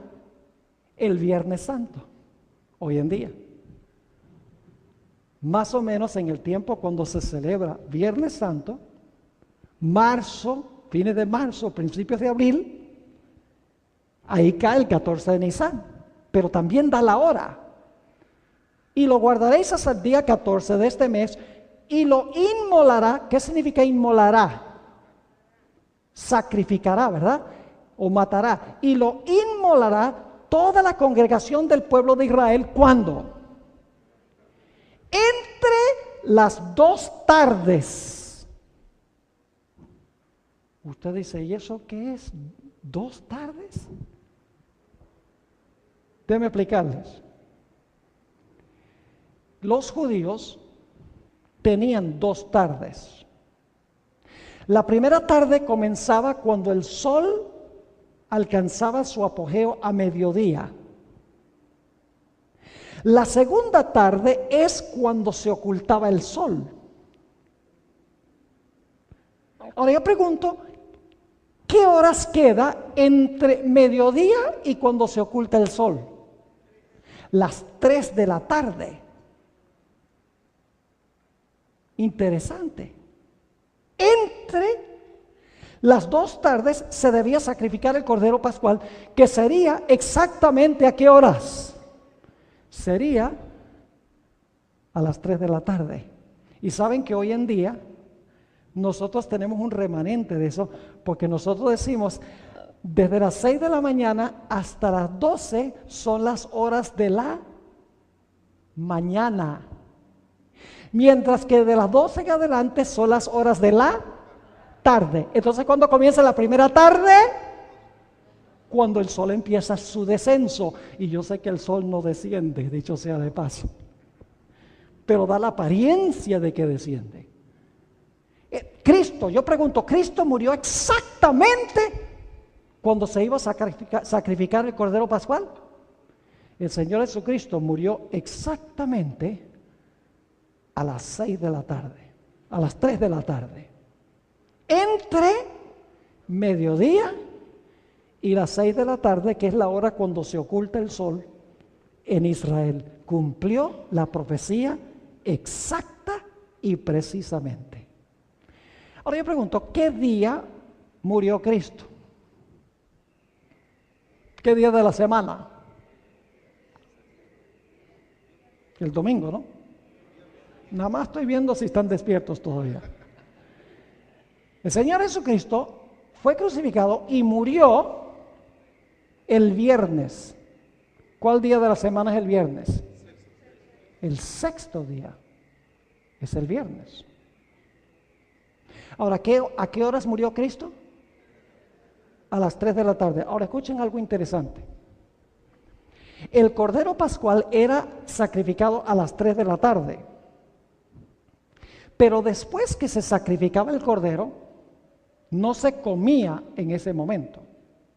[SPEAKER 1] el Viernes Santo, hoy en día. Más o menos en el tiempo cuando se celebra Viernes Santo, marzo, fines de marzo, principios de abril, ahí cae el 14 de Nisán, pero también da la hora. Y lo guardaréis hasta el día 14 de este mes y lo inmolará. ¿Qué significa inmolará? Sacrificará, ¿verdad? O matará. Y lo inmolará toda la congregación del pueblo de Israel. ¿Cuándo? Entre las 2 tardes. Usted dice, ¿y eso qué es? ¿2 tardes? Déjenme explicarles. Los judíos tenían 2 tardes. La primera tarde comenzaba cuando el sol alcanzaba su apogeo a mediodía. La segunda tarde es cuando se ocultaba el sol. Ahora yo pregunto, ¿qué horas queda entre mediodía y cuando se oculta el sol? Las 3 de la tarde. Interesante. Entre las 2 tardes se debía sacrificar el Cordero Pascual, que sería exactamente ¿a qué horas? Sería a las 3 de la tarde. Y saben que hoy en día nosotros tenemos un remanente de eso, porque nosotros decimos desde las 6 de la mañana hasta las 12 son las horas de la mañana, mientras que de las 12 en adelante son las horas de la tarde. Entonces, ¿cuándo comienza la primera tarde? Cuando el sol empieza su descenso. Y yo sé que el sol no desciende, dicho sea de paso, pero da la apariencia de que desciende. Cristo, yo pregunto, ¿Cristo murió exactamente cuando se iba a sacrificar el Cordero Pascual? El Señor Jesucristo murió exactamente a las 6 de la tarde, a las 3 de la tarde, entre mediodía y las 6 de la tarde, que es la hora cuando se oculta el sol en Israel. Cumplió la profecía exacta y precisamente. Ahora yo pregunto, ¿qué día murió Cristo? ¿Qué día de la semana? El domingo, ¿no? Nada más estoy viendo si están despiertos todavía. El Señor Jesucristo fue crucificado y murió el viernes. ¿Cuál día de la semana es el viernes? El 6º día es el viernes. Ahora, ¿a qué horas murió Cristo? A las 3 de la tarde. Ahora escuchen algo interesante. El Cordero Pascual era sacrificado a las 3 de la tarde. Pero después que se sacrificaba el Cordero, no se comía en ese momento,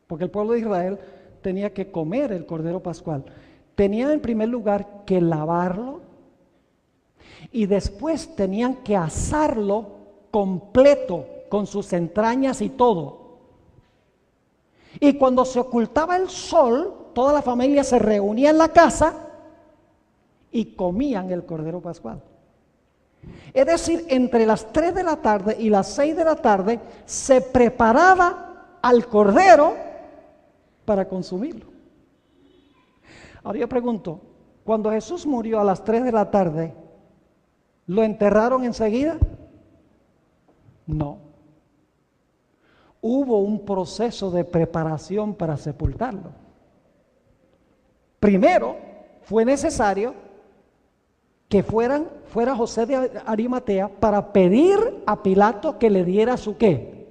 [SPEAKER 1] porque el pueblo de Israel tenía que comer el Cordero Pascual. Tenían en primer lugar que lavarlo y después tenían que asarlo completo, con sus entrañas y todo. Y cuando se ocultaba el sol, toda la familia se reunía en la casa y comían el Cordero Pascual. Es decir, entre las 3 de la tarde y las 6 de la tarde se preparaba al Cordero para consumirlo. Ahora yo pregunto, cuando Jesús murió a las 3 de la tarde, ¿lo enterraron enseguida? No. Hubo un proceso de preparación para sepultarlo. Primero, fue necesario que fuera José de Arimatea para pedir a Pilato que le diera su ¿qué?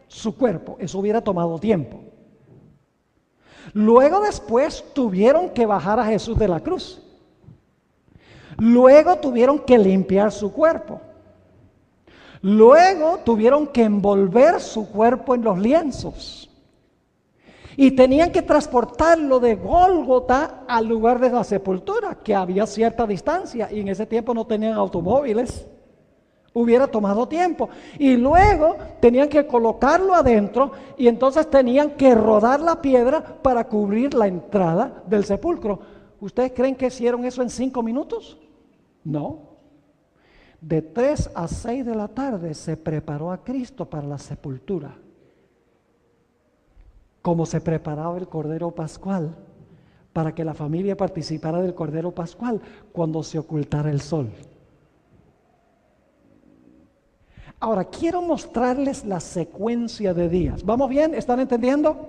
[SPEAKER 1] Su cuerpo. Eso hubiera tomado tiempo. Luego después tuvieron que bajar a Jesús de la cruz. Luego tuvieron que limpiar su cuerpo. Luego tuvieron que envolver su cuerpo en los lienzos. Y tenían que transportarlo de Gólgota al lugar de la sepultura, que había cierta distancia, y en ese tiempo no tenían automóviles. Hubiera tomado tiempo. Y luego tenían que colocarlo adentro, y entonces tenían que rodar la piedra para cubrir la entrada del sepulcro. ¿Ustedes creen que hicieron eso en 5 minutos? No. De 3 a 6 de la tarde se preparó a Cristo para la sepultura. Como se preparaba el Cordero Pascual para que la familia participara del Cordero Pascual cuando se ocultara el sol. Ahora, quiero mostrarles la secuencia de días. ¿Vamos bien? ¿Están entendiendo?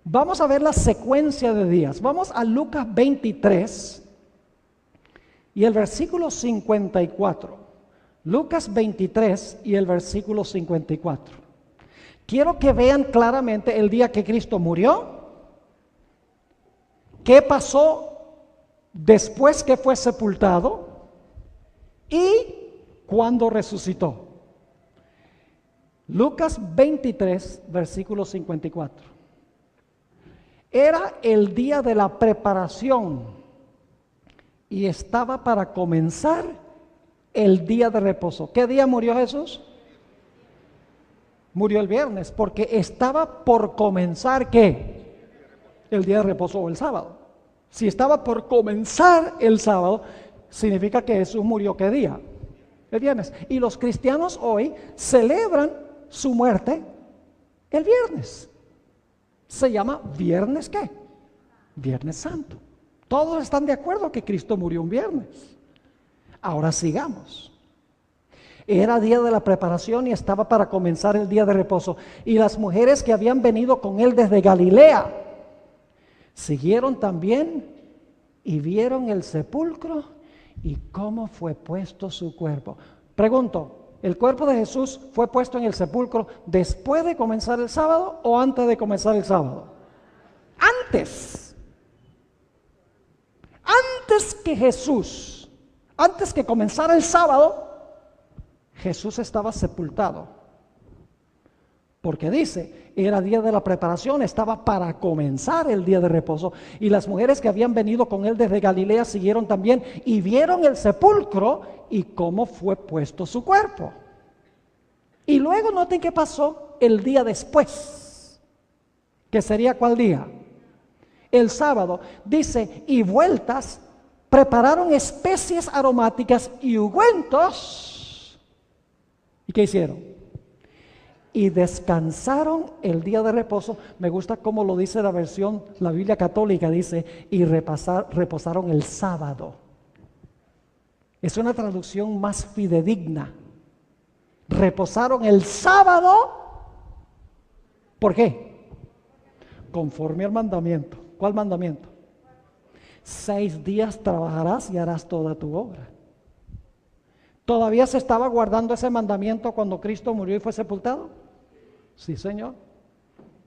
[SPEAKER 1] Vamos a ver la secuencia de días. Vamos a Lucas 23 y el versículo 54. Lucas 23 y el versículo 54. Quiero que vean claramente el día que Cristo murió, qué pasó después que fue sepultado y cuándo resucitó. Lucas 23, versículo 54. Era el día de la preparación y estaba para comenzar el día de reposo. ¿Qué día murió Jesús? Murió el viernes, porque estaba por comenzar, ¿qué? El día de reposo o el sábado. Si estaba por comenzar el sábado, significa que Jesús murió, ¿qué día? El viernes. Y los cristianos hoy celebran su muerte el viernes. Se llama Viernes, ¿qué? Viernes Santo. Todos están de acuerdo que Cristo murió un viernes. Ahora sigamos. Era día de la preparación y estaba para comenzar el día de reposo. Y las mujeres que habían venido con él desde Galilea siguieron también y vieron el sepulcro y cómo fue puesto su cuerpo. Pregunto, ¿el cuerpo de Jesús fue puesto en el sepulcro después de comenzar el sábado o antes de comenzar el sábado? Antes. Antes que comenzara el sábado, Jesús estaba sepultado, porque dice, era día de la preparación, estaba para comenzar el día de reposo, y las mujeres que habían venido con él desde Galilea siguieron también y vieron el sepulcro y cómo fue puesto su cuerpo. Y luego noten qué pasó el día después, que sería ¿cuál día? El sábado. Dice, y vueltas, prepararon especies aromáticas y ungüentos. ¿Y qué hicieron? Y descansaron el día de reposo. Me gusta cómo lo dice la Biblia católica, dice, y reposaron el sábado. Es una traducción más fidedigna. Reposaron el sábado. ¿Por qué? Conforme al mandamiento. ¿Cuál mandamiento? 6 días trabajarás y harás toda tu obra. ¿Todavía se estaba guardando ese mandamiento cuando Cristo murió y fue sepultado? Sí, Señor.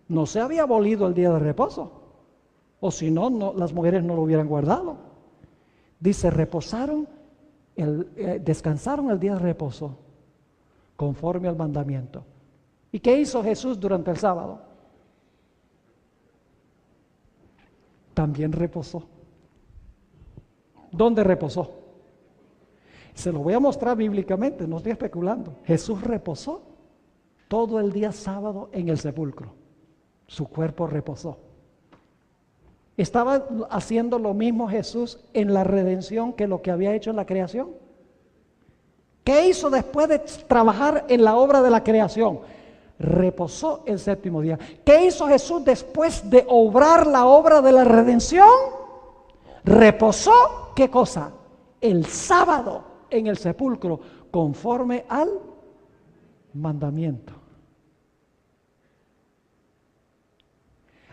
[SPEAKER 1] No se había abolido el día de reposo. O si no, las mujeres no lo hubieran guardado. Dice, descansaron el día de reposo conforme al mandamiento. ¿Y qué hizo Jesús durante el sábado? También reposó. ¿Dónde reposó? Se lo voy a mostrar bíblicamente, no estoy especulando. Jesús reposó todo el día sábado en el sepulcro. Su cuerpo reposó. ¿Estaba haciendo lo mismo Jesús en la redención que lo que había hecho en la creación? ¿Qué hizo después de trabajar en la obra de la creación? Reposó el séptimo día. ¿Qué hizo Jesús después de obrar la obra de la redención? Reposó, ¿qué cosa? El sábado en el sepulcro, conforme al mandamiento.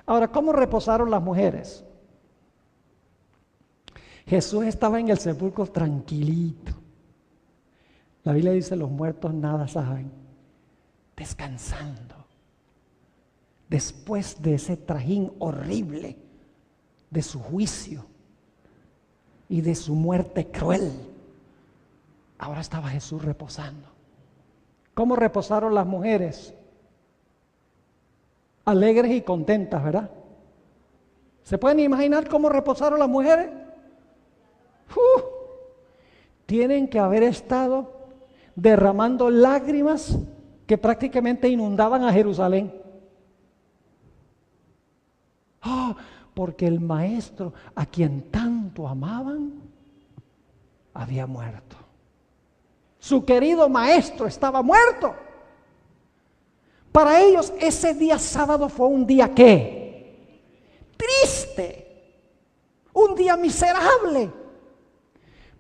[SPEAKER 1] Ahora, ¿cómo reposaron las mujeres? Jesús estaba en el sepulcro tranquilito. La Biblia dice, los muertos nada saben, descansando. Después de ese trajín horrible de su juicio y de su muerte cruel, ahora estaba Jesús reposando. ¿Cómo reposaron las mujeres? Alegres y contentas, ¿verdad? ¿Se pueden imaginar cómo reposaron las mujeres? Tienen que haber estado derramando lágrimas que prácticamente inundaban a Jerusalén. Porque el maestro a quien tanto amaban había muerto. Su querido maestro estaba muerto. Para ellos ese día sábado fue un día ¿qué? Triste, un día miserable.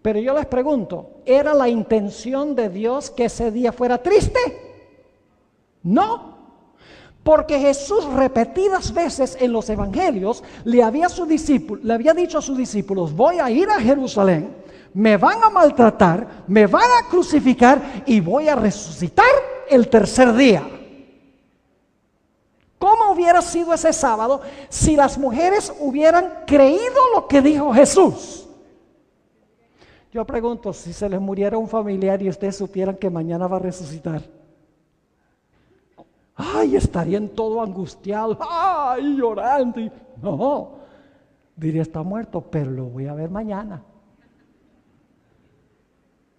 [SPEAKER 1] Pero yo les pregunto, ¿era la intención de Dios que ese día fuera triste? No, porque Jesús repetidas veces en los evangelios le había dicho a sus discípulos, voy a ir a Jerusalén, me van a maltratar, me van a crucificar y voy a resucitar el tercer día. ¿Cómo hubiera sido ese sábado si las mujeres hubieran creído lo que dijo Jesús? Yo pregunto, si se les muriera un familiar y ustedes supieran que mañana va a resucitar. Ay, estarían todo angustiados, ay, llorando. No, diría, está muerto, pero lo voy a ver mañana.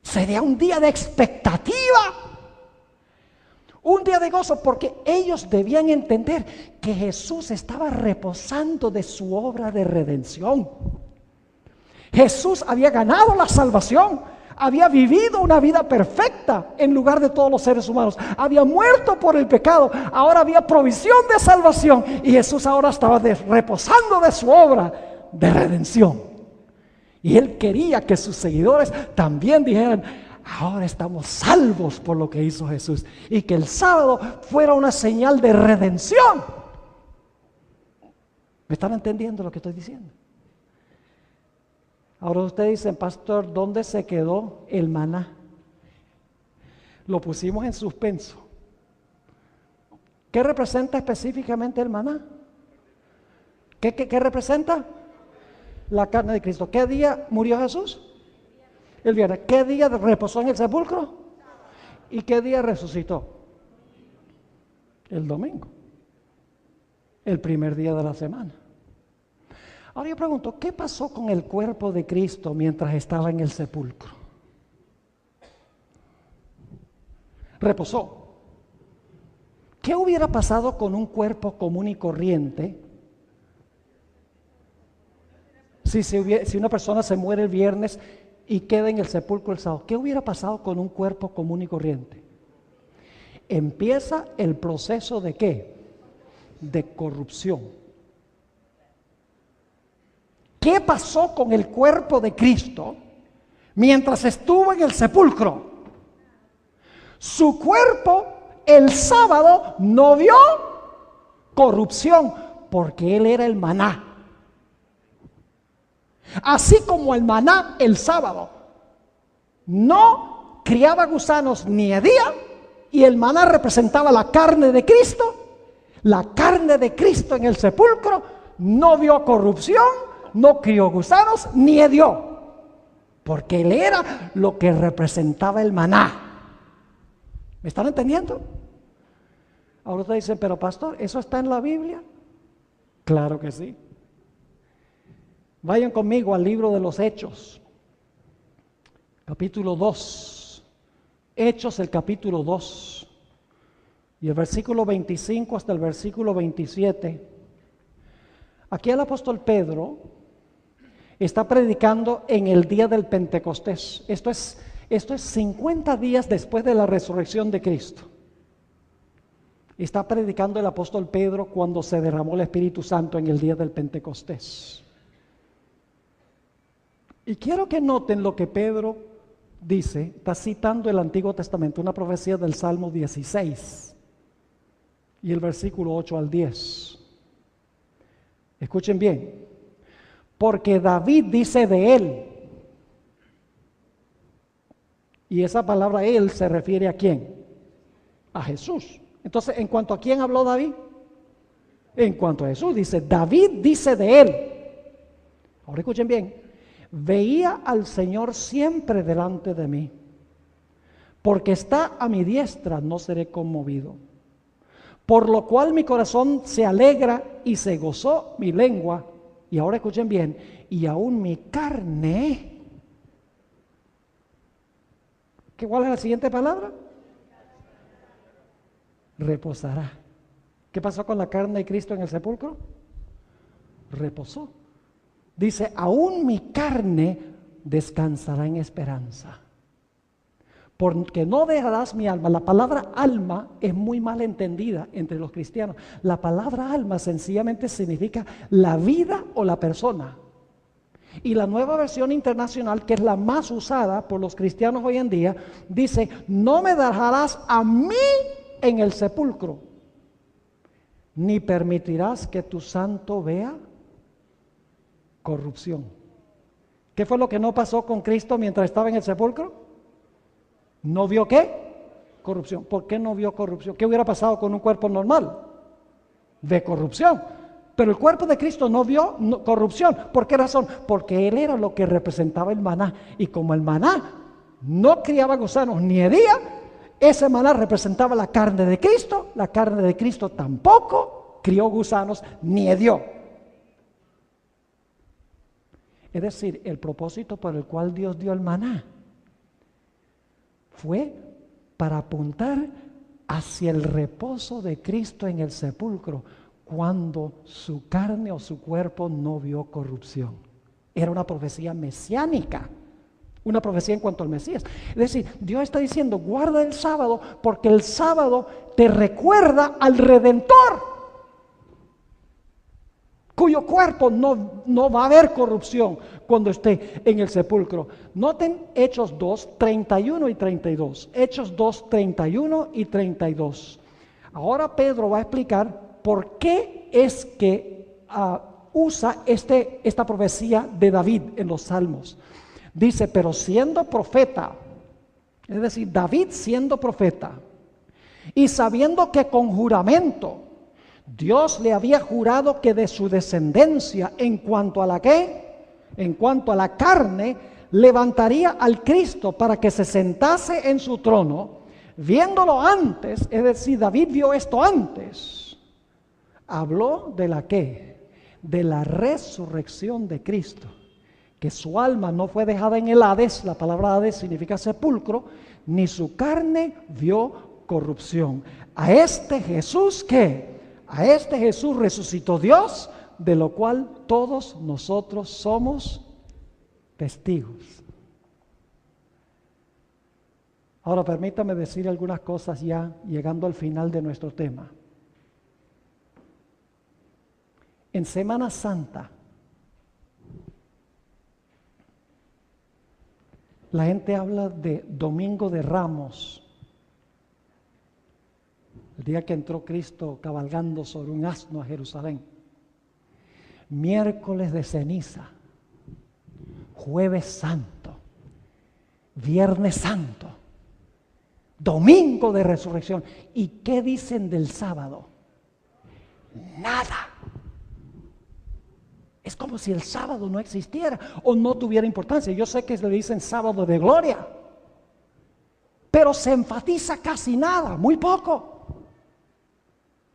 [SPEAKER 1] Sería un día de expectativa. Un día de gozo, porque ellos debían entender que Jesús estaba reposando de su obra de redención. Jesús había ganado la salvación, había vivido una vida perfecta en lugar de todos los seres humanos, había muerto por el pecado, ahora había provisión de salvación y Jesús ahora estaba reposando de su obra de redención. Y Él quería que sus seguidores también dijeran, ahora estamos salvos por lo que hizo Jesús, y que el sábado fuera una señal de redención. ¿Me están entendiendo lo que estoy diciendo? Ahora ustedes dicen, pastor, ¿dónde se quedó el maná? Lo pusimos en suspenso. ¿Qué representa específicamente el maná? ¿Qué representa? La carne de Cristo. ¿Qué día murió Jesús? El viernes. ¿Qué día reposó en el sepulcro? ¿Y qué día resucitó? El domingo. El primer día de la semana. Ahora yo pregunto, ¿qué pasó con el cuerpo de Cristo mientras estaba en el sepulcro? Reposó. ¿Qué hubiera pasado con un cuerpo común y corriente si una persona se muere el viernes y queda en el sepulcro el sábado? ¿Qué hubiera pasado con un cuerpo común y corriente? Empieza el proceso de ¿qué? De corrupción. ¿Qué pasó con el cuerpo de Cristo mientras estuvo en el sepulcro? Su cuerpo el sábado no vio corrupción porque Él era el maná. Así como el maná el sábado no criaba gusanos ni hedía, y el maná representaba la carne de Cristo, la carne de Cristo en el sepulcro no vio corrupción, no crió gusanos ni hedió, porque Él era lo que representaba el maná. ¿Me están entendiendo? Ahora ustedes dicen, pero pastor, ¿eso está en la Biblia? Claro que sí. Vayan conmigo al libro de los Hechos, capítulo 2. Hechos, el capítulo 2. Y el versículo 25 hasta el versículo 27. Aquí el apóstol Pedro está predicando en el día del Pentecostés. Esto es 50 días después de la resurrección de Cristo. Está predicando el apóstol Pedro cuando se derramó el Espíritu Santo en el día del Pentecostés. Y quiero que noten lo que Pedro dice, está citando el Antiguo Testamento, una profecía del Salmo 16 y el versículo 8 al 10. Escuchen bien, porque David dice de él, y esa palabra él se refiere a quién, a Jesús. Entonces, ¿en cuanto a quién habló David? En cuanto a Jesús, dice, David dice de él. Ahora escuchen bien, veía al Señor siempre delante de mí, porque está a mi diestra, no seré conmovido. Por lo cual mi corazón se alegra y se gozó mi lengua. Y ahora escuchen bien, y aún mi carne. ¿Cuál es la siguiente palabra? Reposará. ¿Qué pasó con la carne de Cristo en el sepulcro? Reposó. Dice, aún mi carne descansará en esperanza. Porque no dejarás mi alma. La palabra alma es muy mal entendida entre los cristianos. La palabra alma sencillamente significa la vida o la persona. Y la Nueva Versión Internacional, que es la más usada por los cristianos hoy en día, dice, no me dejarás a mí en el sepulcro, ni permitirás que tu santo vea corrupción. ¿Qué fue lo que no pasó con Cristo mientras estaba en el sepulcro? ¿No vio qué? Corrupción. ¿Por qué no vio corrupción? ¿Qué hubiera pasado con un cuerpo normal? De corrupción. Pero el cuerpo de Cristo no vio corrupción. ¿Por qué razón? Porque Él era lo que representaba el maná. Y como el maná no criaba gusanos ni hería, ese maná representaba la carne de Cristo. La carne de Cristo tampoco crió gusanos ni hedió. Es decir, el propósito por el cual Dios dio el maná fue para apuntar hacia el reposo de Cristo en el sepulcro, cuando su carne o su cuerpo no vio corrupción. Era una profecía mesiánica, una profecía en cuanto al Mesías. Es decir, Dios está diciendo, guarda el sábado, porque el sábado te recuerda al Redentor, cuyo cuerpo no va a haber corrupción cuando esté en el sepulcro. Noten Hechos 2, 31 y 32. Hechos 2, 31 y 32. Ahora Pedro va a explicar por qué es que usa esta profecía de David en los Salmos. Dice, pero siendo profeta, es decir, David siendo profeta, y sabiendo que con juramento Dios le había jurado que de su descendencia, en cuanto a la carne, levantaría al Cristo para que se sentase en su trono, viéndolo antes, es decir, David vio esto antes, habló de la de la resurrección de Cristo, que su alma no fue dejada en el Hades, la palabra Hades significa sepulcro, ni su carne vio corrupción. A este Jesús, ¿qué? A este Jesús resucitó Dios, de lo cual todos nosotros somos testigos. Ahora permítame decir algunas cosas ya llegando al final de nuestro tema. En Semana Santa, la gente habla de Domingo de Ramos, el día que entró Cristo cabalgando sobre un asno a Jerusalén. Miércoles de ceniza, Jueves Santo, Viernes Santo, Domingo de resurrección. ¿Y qué dicen del sábado? Nada. Es como si el sábado no existiera o no tuviera importancia. Yo sé que le dicen sábado de gloria, pero se enfatiza casi nada, muy poco.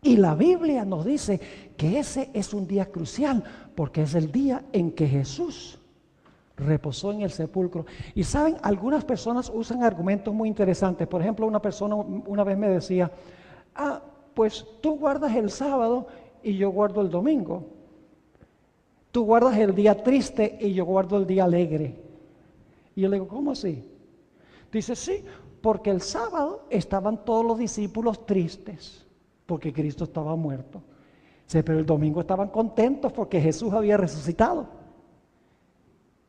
[SPEAKER 1] Y la Biblia nos dice que ese es un día crucial, porque es el día en que Jesús reposó en el sepulcro. Y saben, algunas personas usan argumentos muy interesantes. Por ejemplo, una persona una vez me decía, pues tú guardas el sábado y yo guardo el domingo. Tú guardas el día triste y yo guardo el día alegre. Y yo le digo, ¿cómo así? Dice, sí, porque el sábado estaban todos los discípulos tristes, porque Cristo estaba muerto. Dice, pero el domingo estaban contentos porque Jesús había resucitado.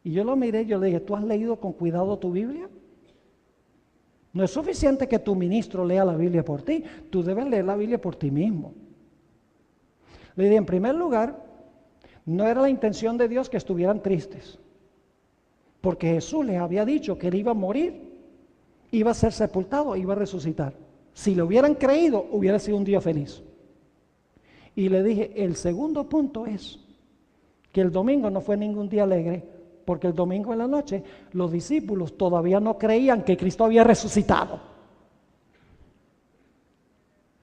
[SPEAKER 1] Y yo lo miré y yo le dije, ¿tú has leído con cuidado tu Biblia? No es suficiente que tu ministro lea la Biblia por ti, tú debes leer la Biblia por ti mismo. Le dije, en primer lugar, no era la intención de Dios que estuvieran tristes, porque Jesús les había dicho que él iba a morir, iba a ser sepultado, iba a resucitar. Si le hubieran creído, hubiera sido un día feliz. Y le dije, el segundo punto es que el domingo no fue ningún día alegre, porque el domingo en la noche los discípulos todavía no creían que Cristo había resucitado.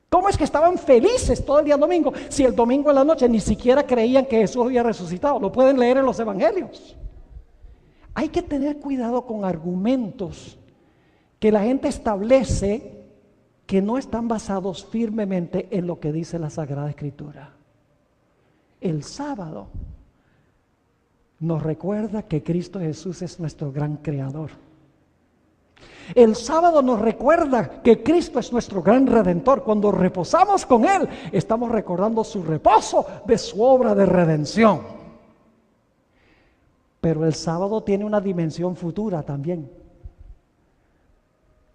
[SPEAKER 1] ¿Cómo es que estaban felices todo el día domingo si el domingo en la noche ni siquiera creían que Jesús había resucitado? Lo pueden leer en los evangelios. Hay que tener cuidado con argumentos que la gente establece que no están basados firmemente en lo que dice la Sagrada Escritura. El sábado nos recuerda que Cristo Jesús es nuestro gran creador. El sábado nos recuerda que Cristo es nuestro gran redentor. Cuando reposamos con Él, estamos recordando su reposo de su obra de redención. Pero el sábado tiene una dimensión futura también.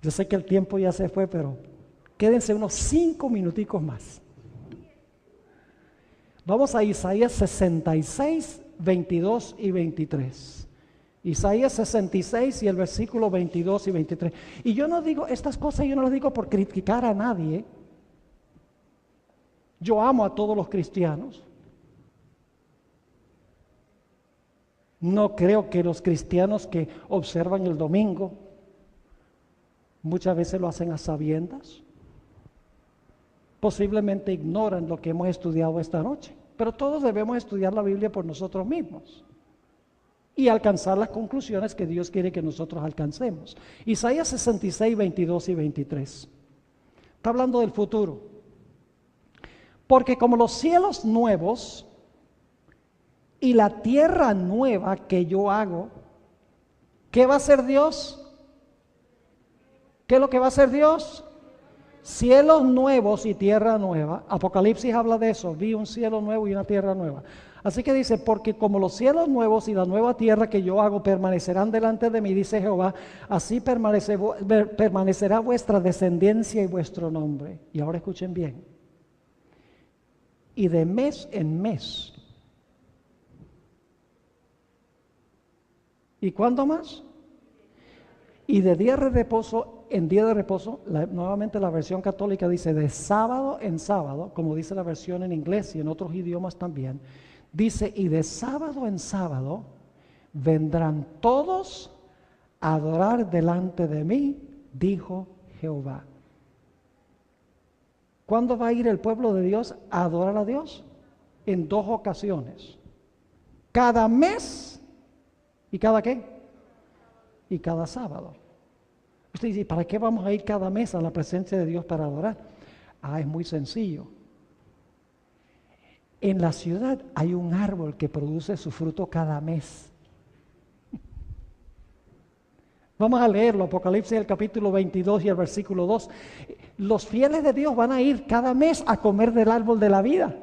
[SPEAKER 1] Yo sé que el tiempo ya se fue, pero quédense unos 5 minuticos más. Vamos a Isaías 66, 22 y 23. Isaías 66 y el versículo 22 y 23. Y yo no digo estas cosas, yo no las digo por criticar a nadie. Yo amo a todos los cristianos. No creo que los cristianos que observan el domingo muchas veces lo hacen a sabiendas. Posiblemente ignoran lo que hemos estudiado esta noche. Pero todos debemos estudiar la Biblia por nosotros mismos y alcanzar las conclusiones que Dios quiere que nosotros alcancemos. Isaías 66, 22 y 23. Está hablando del futuro. Porque como los cielos nuevos y la tierra nueva que yo hago, ¿qué va a hacer Dios? ¿Qué es lo que va a hacer Dios? Cielos nuevos y tierra nueva. Apocalipsis habla de eso. Vi un cielo nuevo y una tierra nueva. Así que dice, porque como los cielos nuevos y la nueva tierra que yo hago permanecerán delante de mí, dice Jehová, así permanecerá vuestra descendencia y vuestro nombre. Y ahora escuchen bien. Y de mes en mes. ¿Y cuándo más? Y de día de reposo en día de reposo. Nuevamente la versión católica dice de sábado en sábado, como dice la versión en inglés y en otros idiomas también. Dice, y de sábado en sábado vendrán todos a adorar delante de mí, dijo Jehová. ¿Cuándo va a ir el pueblo de Dios a adorar a Dios? En 2 ocasiones. Cada mes. ¿Y cada qué? Y cada sábado. Usted dice, ¿para qué vamos a ir cada mes a la presencia de Dios para adorar? Es muy sencillo. En la ciudad hay un árbol que produce su fruto cada mes. Vamos a leerlo, Apocalipsis el capítulo 22 y el versículo 2. Los fieles de Dios van a ir cada mes a comer del árbol de la vida.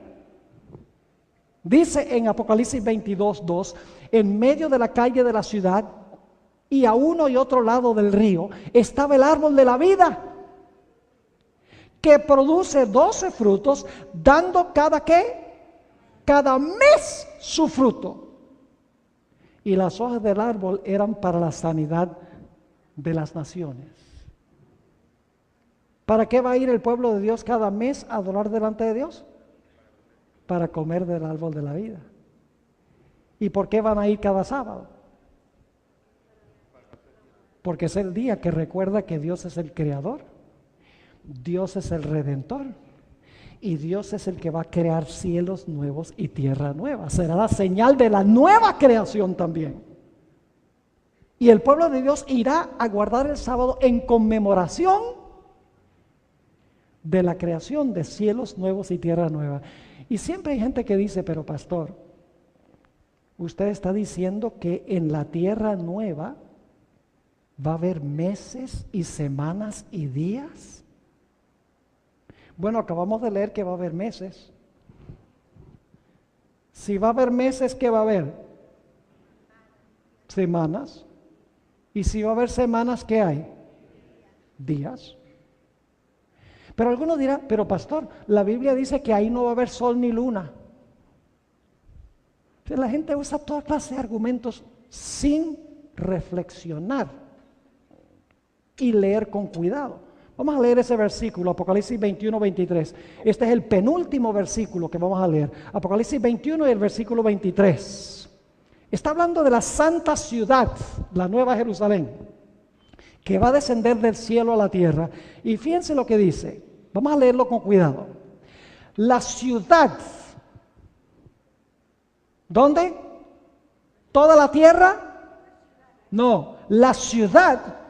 [SPEAKER 1] Dice en Apocalipsis 22, 2, en medio de la calle de la ciudad y a uno y otro lado del río estaba el árbol de la vida, que produce 12 frutos, dando cada ¿qué? Cada mes su fruto. Y las hojas del árbol eran para la sanidad de las naciones. ¿Para qué va a ir el pueblo de Dios cada mes a adorar delante de Dios? Para comer del árbol de la vida. ¿Y por qué van a ir cada sábado? Porque es el día que recuerda que Dios es el creador, Dios es el redentor y Dios es el que va a crear cielos nuevos y tierra nueva. Será la señal de la nueva creación también. Y el pueblo de Dios irá a guardar el sábado en conmemoración de la creación de cielos nuevos y tierra nueva. Y siempre hay gente que dice, pero pastor, Usted está diciendo que en la tierra nueva va a haber meses y semanas y días. Bueno, acabamos de leer que va a haber meses. Si va a haber meses, ¿qué va a haber? Semanas. Y si va a haber semanas, ¿qué hay? Días. Pero algunos dirán, pero pastor, la Biblia dice que ahí no va a haber sol ni luna. Entonces, la gente usa toda clase de argumentos sin reflexionar y leer con cuidado. Vamos a leer ese versículo, Apocalipsis 21, 23. Este es el penúltimo versículo que vamos a leer. Apocalipsis 21 y el versículo 23. Está hablando de la santa ciudad, la Nueva Jerusalén, que va a descender del cielo a la tierra. Y fíjense lo que dice. Vamos a leerlo con cuidado. La ciudad, ¿dónde? ¿Toda la tierra? No, la ciudad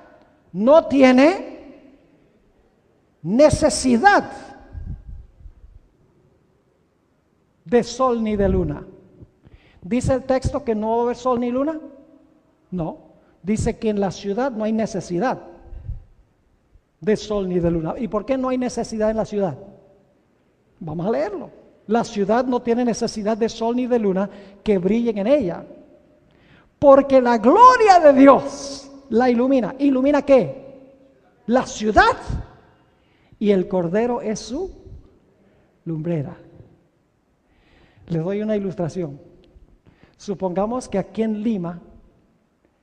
[SPEAKER 1] no tiene necesidad de sol ni de luna. ¿Dice el texto que no va a haber sol ni luna? No, dice que en la ciudad no hay necesidad de sol ni de luna. ¿Y por qué no hay necesidad en la ciudad? Vamos a leerlo. La ciudad no tiene necesidad de sol ni de luna que brillen en ella, porque la gloria de Dios la ilumina. ¿Ilumina qué? La ciudad. Y el Cordero es su lumbrera. Le doy una ilustración. Supongamos que aquí en Lima,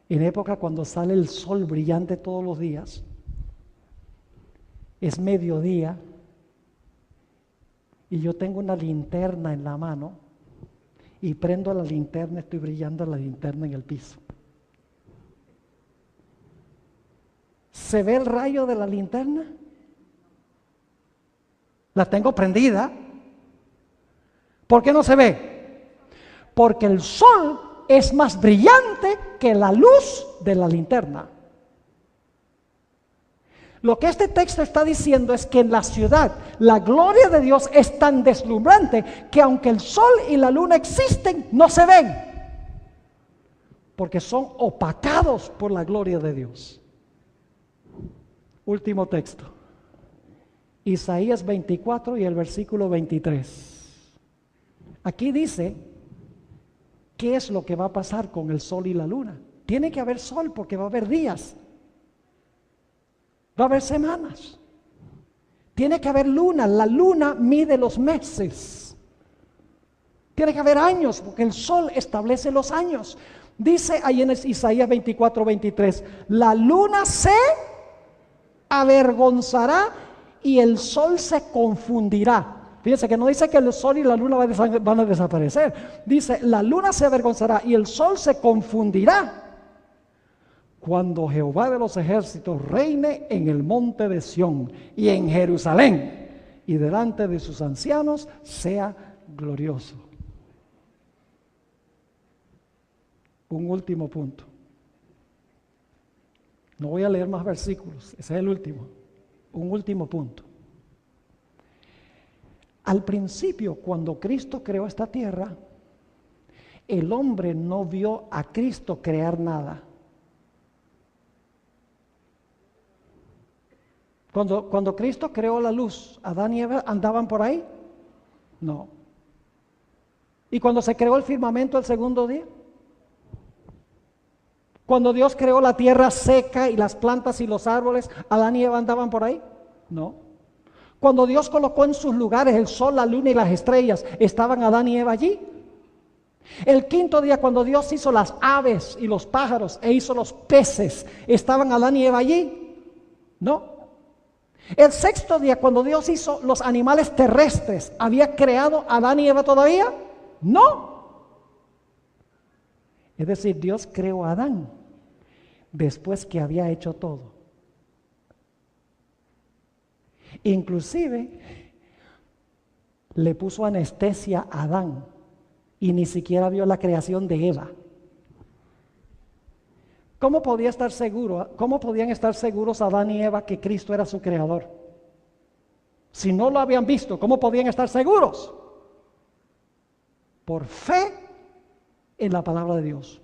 [SPEAKER 1] en época cuando sale el sol brillante todos los días, es mediodía, y yo tengo una linterna en la mano, y prendo la linterna, estoy brillando la linterna en el piso. ¿Se ve el rayo de la linterna? La tengo prendida. ¿Por qué no se ve? Porque el sol es más brillante que la luz de la linterna. Lo que este texto está diciendo es que en la ciudad la gloria de Dios es tan deslumbrante que aunque el sol y la luna existen, no se ven, porque son opacados por la gloria de Dios. Último texto. Isaías 24 y el versículo 23. Aquí dice, ¿qué es lo que va a pasar con el sol y la luna? Tiene que haber sol porque va a haber días, va a haber semanas. Tiene que haber luna, la luna mide los meses. Tiene que haber años porque el sol establece los años. Dice ahí en Isaías 24, 23, la luna se avergonzará y el sol se confundirá. Fíjense que no dice que el sol y la luna van a desaparecer. Dice, la luna se avergonzará y el sol se confundirá cuando Jehová de los ejércitos reine en el monte de Sión y en Jerusalén, y delante de sus ancianos sea glorioso. Un último punto. No voy a leer más versículos, ese es el último. Un último punto. Al principio, cuando Cristo creó esta tierra, el hombre no vio a Cristo crear nada. Cuando Cristo creó la luz, ¿Adán y Eva andaban por ahí? No. ¿Y cuando se creó el firmamento el segundo día? Cuando Dios creó la tierra seca y las plantas y los árboles, ¿Adán y Eva andaban por ahí? No. Cuando Dios colocó en sus lugares el sol, la luna y las estrellas, ¿estaban Adán y Eva allí? El quinto día, cuando Dios hizo las aves y los pájaros e hizo los peces, ¿estaban Adán y Eva allí? No. El sexto día, cuando Dios hizo los animales terrestres, ¿había creado Adán y Eva todavía? No. Es decir, Dios creó a Adán después que había hecho todo. Inclusive le puso anestesia a Adán y ni siquiera vio la creación de Eva. ¿Cómo podían estar seguros Adán y Eva que Cristo era su creador? Si no lo habían visto, ¿cómo podían estar seguros? Por fe en la palabra de Dios.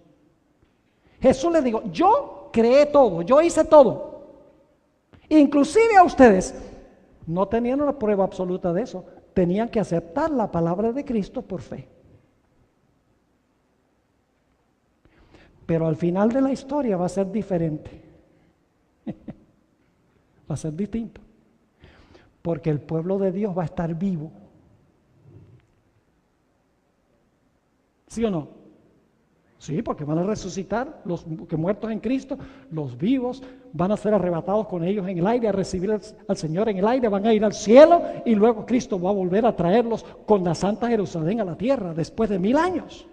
[SPEAKER 1] Jesús le dijo, yo creé todo, yo hice todo. Inclusive a ustedes no tenían una prueba absoluta de eso, tenían que aceptar la palabra de Cristo por fe. Pero al final de la historia va a ser diferente. Va a ser distinto. Porque el pueblo de Dios va a estar vivo. ¿Sí o no? Sí, porque van a resucitar los que muertos en Cristo, los vivos van a ser arrebatados con ellos en el aire, a recibir al Señor en el aire, van a ir al cielo y luego Cristo va a volver a traerlos con la Santa Jerusalén a la tierra después de 1000 años.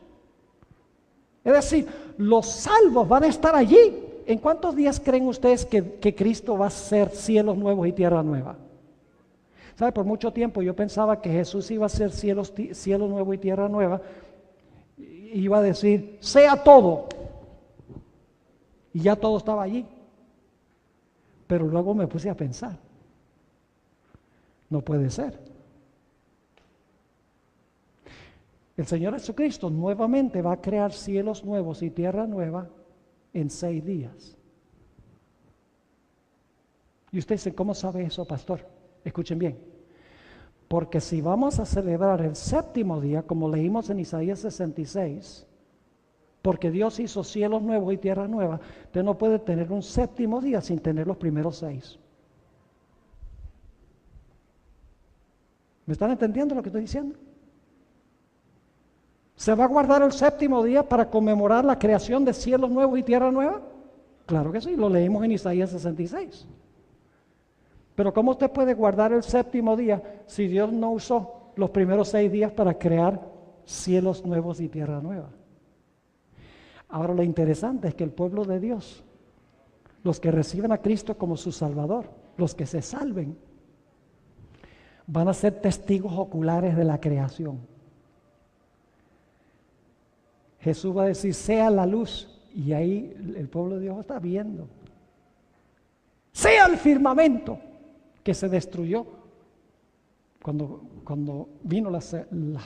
[SPEAKER 1] Es decir, los salvos van a estar allí. ¿En cuántos días creen ustedes que Cristo va a hacer cielos nuevos y tierra nueva? ¿Sabe? Por mucho tiempo yo pensaba que Jesús iba a hacer cielo nuevo y tierra nueva. Iba a decir, sea todo. Y ya todo estaba allí. Pero luego me puse a pensar, no puede ser. El Señor Jesucristo nuevamente va a crear cielos nuevos y tierra nueva en 6 días. Y usted dice, ¿cómo sabe eso, pastor? Escuchen bien. Porque si vamos a celebrar el 7º día, como leímos en Isaías 66, porque Dios hizo cielos nuevos y tierra nueva, usted no puede tener un 7º día sin tener los primeros 6. ¿Me están entendiendo lo que estoy diciendo? ¿Se va a guardar el 7º día para conmemorar la creación de cielos nuevos y tierra nueva? Claro que sí, lo leímos en Isaías 66. Pero ¿cómo usted puede guardar el 7º día si Dios no usó los primeros 6 días para crear cielos nuevos y tierra nueva? Ahora lo interesante es que el pueblo de Dios, los que reciben a Cristo como su Salvador, los que se salven, van a ser testigos oculares de la creación. Jesús va a decir, sea la luz, y ahí el pueblo de Dios está viendo. Sea el firmamento, que se destruyó cuando vino las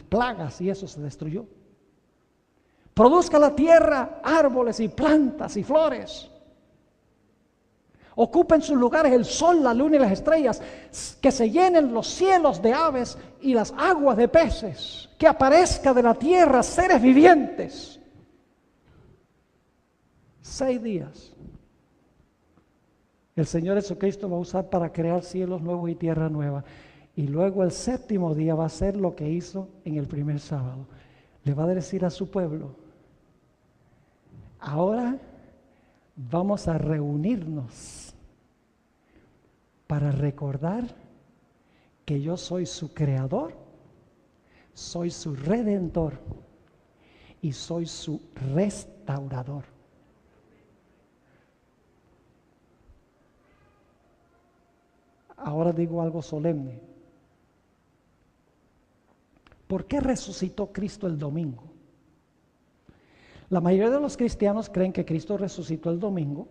[SPEAKER 1] plagas y eso se destruyó. Produzca la tierra árboles y plantas y flores. Ocupen sus lugares el sol, la luna y las estrellas. Que se llenen los cielos de aves y las aguas de peces. Que aparezca de la tierra seres vivientes. 6 días. El Señor Jesucristo va a usar para crear cielos nuevos y tierra nueva. Y luego el 7º día va a ser lo que hizo en el primer sábado. Le va a decir a su pueblo, ahora vamos a reunirnos para recordar que yo soy su creador, soy su redentor y soy su restaurador. Ahora digo algo solemne. ¿Por qué resucitó Cristo el domingo? La mayoría de los cristianos creen que Cristo resucitó el domingo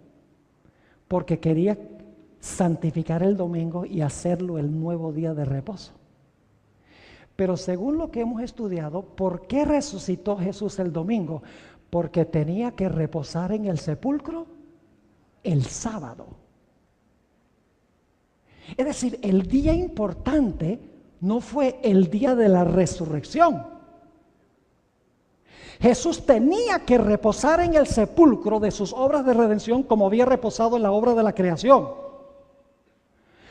[SPEAKER 1] porque quería santificar el domingo y hacerlo el nuevo día de reposo. Pero según lo que hemos estudiado, ¿por qué resucitó Jesús el domingo? Porque tenía que reposar en el sepulcro el sábado. Es decir, el día importante no fue el día de la resurrección. Jesús tenía que reposar en el sepulcro de sus obras de redención como había reposado en la obra de la creación.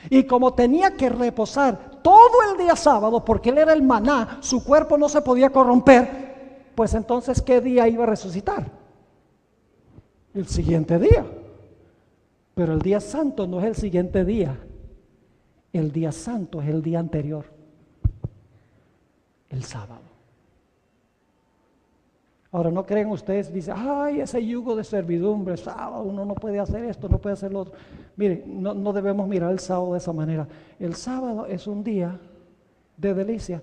[SPEAKER 1] Y como tenía que reposar todo el día sábado porque Él era el maná, su cuerpo no se podía corromper, pues entonces ¿qué día iba a resucitar? El siguiente día. Pero el día santo no es el siguiente día. El día santo es el día anterior, el sábado. Ahora, ¿no creen ustedes? Dicen, ay, ese yugo de servidumbre, sábado, uno no puede hacer esto, no puede hacer lo otro. Mire, no debemos mirar el sábado de esa manera. El sábado es un día de delicia.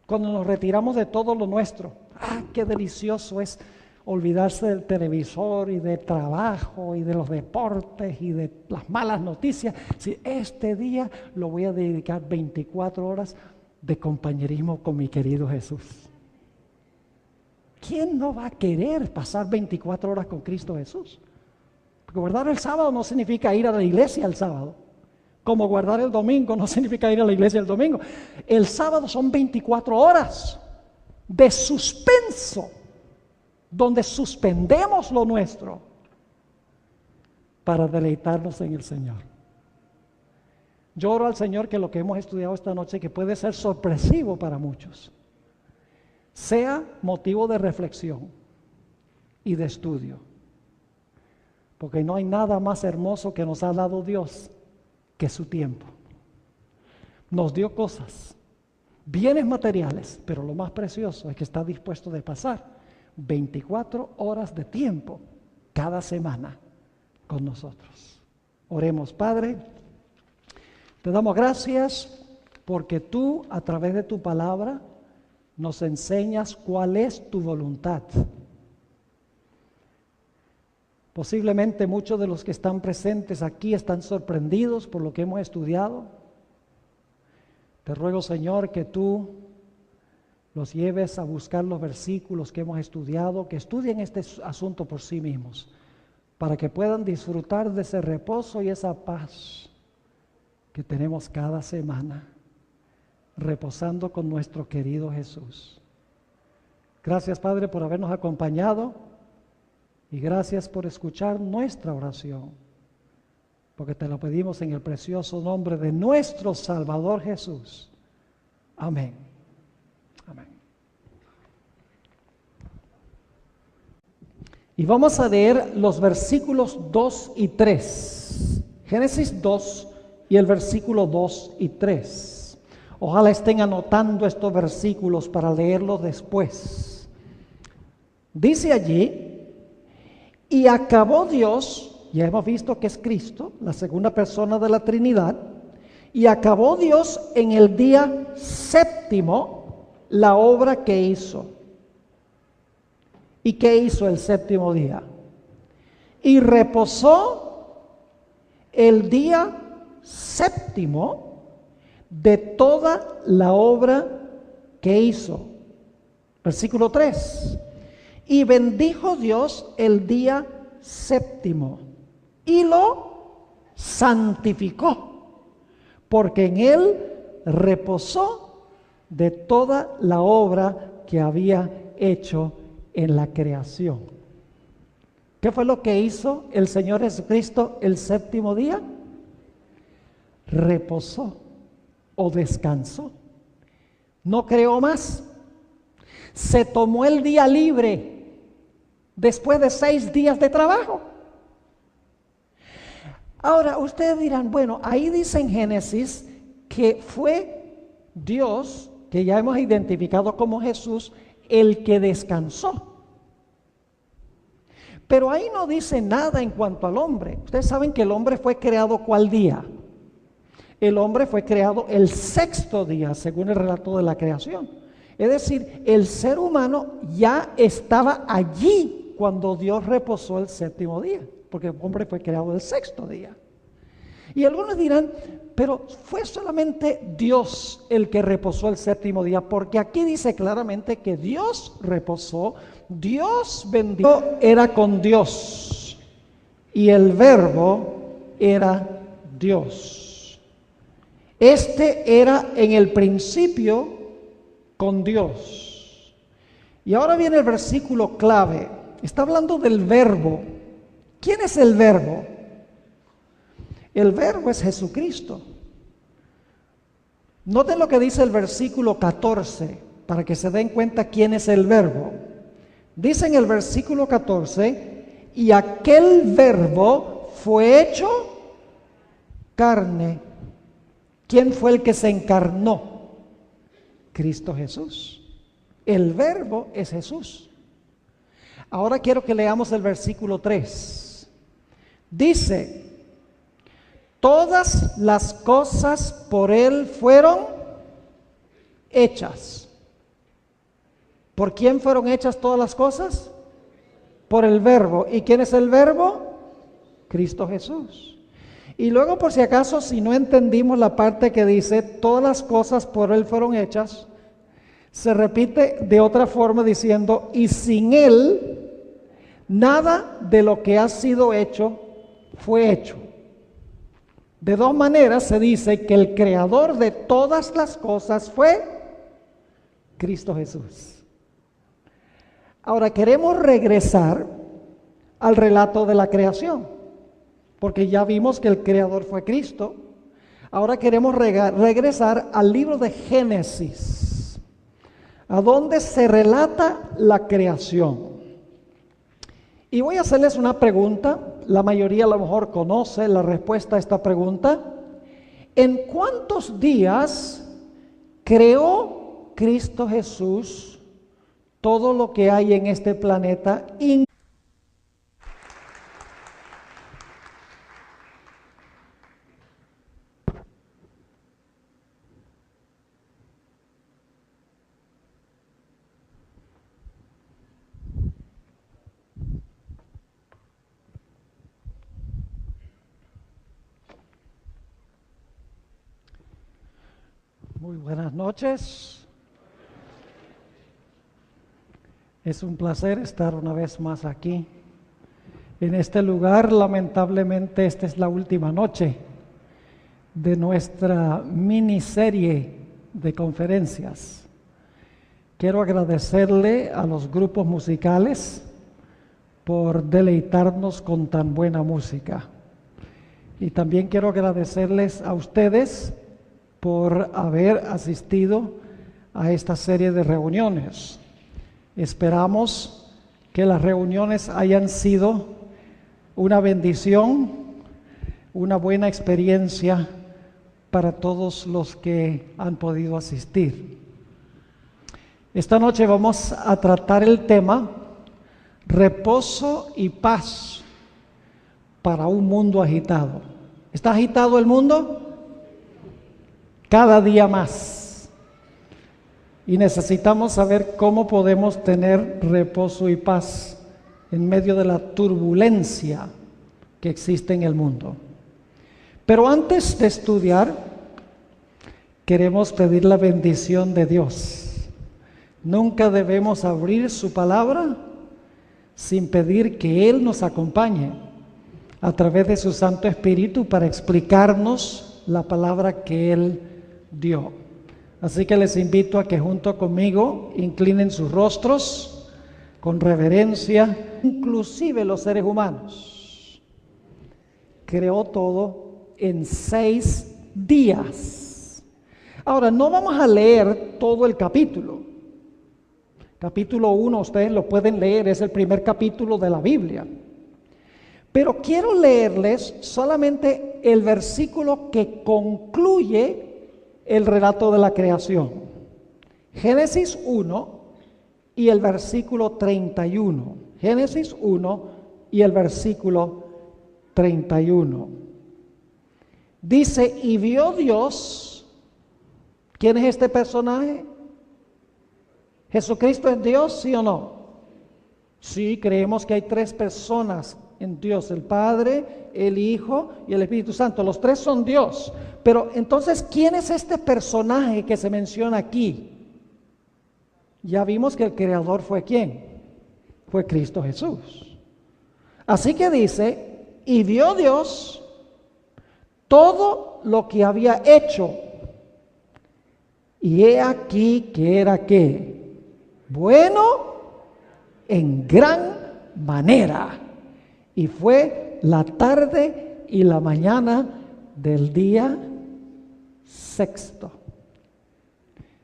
[SPEAKER 1] Cuando nos retiramos de todo lo nuestro, qué delicioso es olvidarse del televisor y del trabajo y de los deportes y de las malas noticias. Si este día lo voy a dedicar 24 horas de compañerismo con mi querido Jesús. ¿quién no va a querer pasar 24 horas con Cristo Jesús? Porque guardar el sábado no significa ir a la iglesia el sábado. Como guardar el domingo no significa ir a la iglesia el domingo. El sábado son 24 horas de suspenso, donde suspendemos lo nuestro para deleitarnos en el Señor. Yo oro al Señor que lo que hemos estudiado esta noche, que puede ser sorpresivo para muchos, sea motivo de reflexión y de estudio. Porque no hay nada más hermoso que nos ha dado Dios que su tiempo. Nos dio cosas, bienes materiales, pero lo más precioso es que está dispuesto de pasar 24 horas de tiempo cada semana con nosotros. Oremos. Padre, te damos gracias porque tú, a través de tu palabra, nos enseñas cuál es tu voluntad. Posiblemente muchos de los que están presentes aquí están sorprendidos por lo que hemos estudiado. Te ruego, Señor, que tú los lleves a buscar los versículos que hemos estudiado, que estudien este asunto por sí mismos, para que puedan disfrutar de ese reposo y esa paz que tenemos cada semana, reposando con nuestro querido Jesús. Gracias, Padre, por habernos acompañado y gracias por escuchar nuestra oración, porque te lo pedimos en el precioso nombre de nuestro Salvador Jesús. Amén. Amén. Y vamos a leer los versículos 2 y 3. Génesis 2 y el versículo 2 y 3. Ojalá estén anotando estos versículos para leerlos después. Dice allí: y acabó Dios, ya hemos visto que es Cristo, la segunda persona de la Trinidad, y acabó Dios en el día séptimo la obra que hizo. ¿Y qué hizo el séptimo día? Y reposó el día séptimo de toda la obra que hizo. Versículo 3. Y bendijo Dios el día séptimo y lo santificó, porque en él reposó de toda la obra que había hecho en la creación. ¿Qué fue lo que hizo el Señor Jesucristo el séptimo día? Reposó o descansó. No creó más. Se tomó el día libre después de 6 días de trabajo. Ahora, ustedes dirán, bueno, ahí dice en Génesis que fue Dios, que ya hemos identificado como Jesús, el que descansó. Pero ahí no dice nada en cuanto al hombre. Ustedes saben que el hombre fue creado ¿cuál día? El hombre fue creado el 6º día, según el relato de la creación. Es decir, el ser humano ya estaba allí cuando Dios reposó el 7º día, porque el hombre fue creado el 6º día. Y algunos dirán, pero fue solamente Dios el que reposó el 7º día, porque aquí dice claramente que Dios reposó, Dios bendijo, era con Dios, y el verbo era Dios. Este era en el principio con Dios. Y ahora viene el versículo clave. Está hablando del verbo. ¿Quién es el verbo? El verbo es Jesucristo. Noten lo que dice el versículo 14, para que se den cuenta quién es el verbo. Dice en el versículo 14, y aquel verbo fue hecho carne. ¿Quién fue el que se encarnó? Cristo Jesús. El verbo es Jesús. Ahora quiero que leamos el versículo 3. Dice: todas las cosas por él fueron hechas. ¿Por quién fueron hechas todas las cosas? Por el verbo. ¿Y quién es el verbo? Cristo Jesús. Y luego, por si acaso, si no entendimos la parte que dice todas las cosas por él fueron hechas, Se repite de otra forma diciendo, y sin Él, nada de lo que ha sido hecho fue hecho. De dos maneras se dice que el creador de todas las cosas fue Cristo Jesús. Ahora queremos regresar al relato de la creación, porque ya vimos que el creador fue Cristo. Ahora queremos regresar al libro de Génesis, a donde se relata la creación. Y voy a hacerles una pregunta, la mayoría a lo mejor conoce la respuesta a esta pregunta. ¿En cuántos días creó Cristo Jesús todo lo que hay en este planeta? Muy buenas noches. Es un placer estar una vez más aquí, en este lugar. Lamentablemente esta es la última noche de nuestra miniserie de conferencias. Quiero agradecerle a los grupos musicales por deleitarnos con tan buena música. Y también quiero agradecerles a ustedes por haber asistido a esta serie de reuniones. Esperamos que las reuniones hayan sido una bendición, una buena experiencia para todos los que han podido asistir. Esta noche vamos a tratar el tema reposo y paz para un mundo agitado. ¿Está agitado el mundo? Cada día más. Y necesitamos saber cómo podemos tener reposo y paz en medio de la turbulencia que existe en el mundo. Pero antes de estudiar, queremos pedir la bendición de Dios. Nunca debemos abrir su palabra sin pedir que Él nos acompañe a través de su Santo Espíritu para explicarnos la palabra que Él dio. Así que les invito a que junto conmigo inclinen sus rostros con reverencia. Inclusive los seres humanos creó todo en 6 días. Ahora no vamos a leer todo el capítulo. Capítulo 1 ustedes lo pueden leer, es el primer capítulo de la Biblia. Pero quiero leerles solamente el versículo que concluye el relato de la creación. Génesis 1 y el versículo 31. Génesis 1 y el versículo 31. Dice, y vio Dios. ¿Quién es este personaje? ¿Jesucristo es Dios, sí o no? Sí, creemos que hay 3 personas en Dios, el Padre, el Hijo y el Espíritu Santo. Los 3 son Dios. Pero entonces, ¿quién es este personaje que se menciona aquí? Ya vimos que el creador fue ¿quién? Fue Cristo Jesús. Así que dice, y vio Dios todo lo que había hecho. Y he aquí que era ¿qué? Bueno en gran manera. Y fue la tarde y la mañana del día 6º.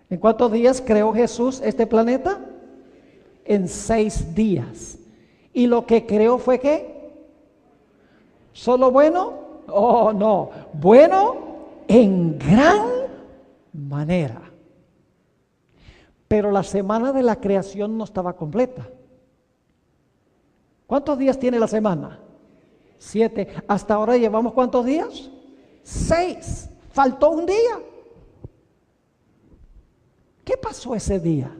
[SPEAKER 1] ¿En cuántos días creó Jesús este planeta? En 6 días. ¿Y lo que creó fue qué? ¿Solo bueno? Oh, no. Bueno en gran manera. Pero la semana de la creación no estaba completa. ¿Cuántos días tiene la semana? 7. Hasta ahora llevamos ¿cuántos días? 6. Faltó un día. ¿Qué pasó ese día?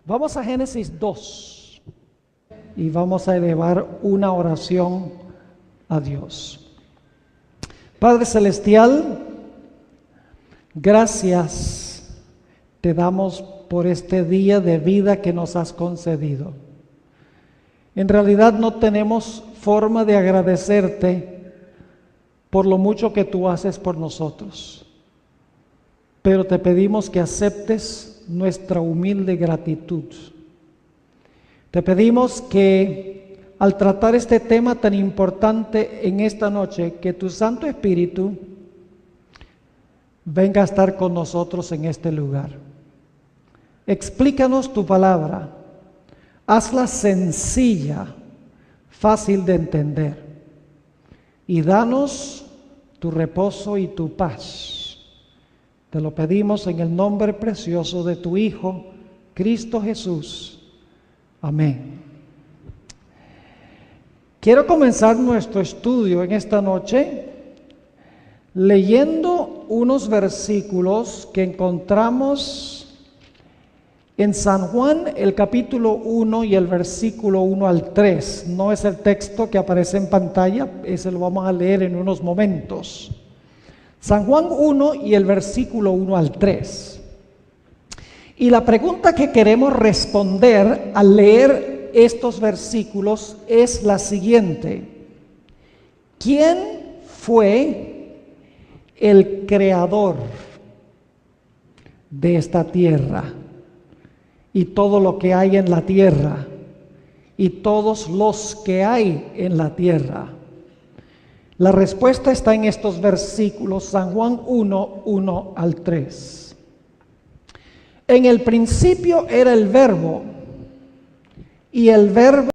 [SPEAKER 1] Vamos a Génesis 2 y vamos a elevar una oración a Dios. Padre Celestial, gracias te damos por este día de vida que nos has concedido. En realidad no tenemos forma de agradecerte por lo mucho que tú haces por nosotros, pero te pedimos que aceptes nuestra humilde gratitud. Te pedimos que al tratar este tema tan importante en esta noche, que tu Santo Espíritu venga a estar con nosotros en este lugar. Explícanos tu palabra, hazla sencilla, fácil de entender, y danos tu reposo y tu paz. Te lo pedimos en el nombre precioso de tu Hijo, Cristo Jesús. Amén. Quiero comenzar nuestro estudio en esta noche leyendo unos versículos que encontramos en San Juan, el capítulo 1 y el versículo 1 al 3. No es el texto que aparece en pantalla, ese lo vamos a leer en unos momentos. San Juan 1 y el versículo 1 al 3. Y la pregunta que queremos responder al leer estos versículos es la siguiente: ¿quién fue el creador de esta tierra y todo lo que hay en la tierra y todos los que hay en la tierra? La respuesta está en estos versículos, San Juan 1, 1 al 3. En el principio era el Verbo, y el Verbo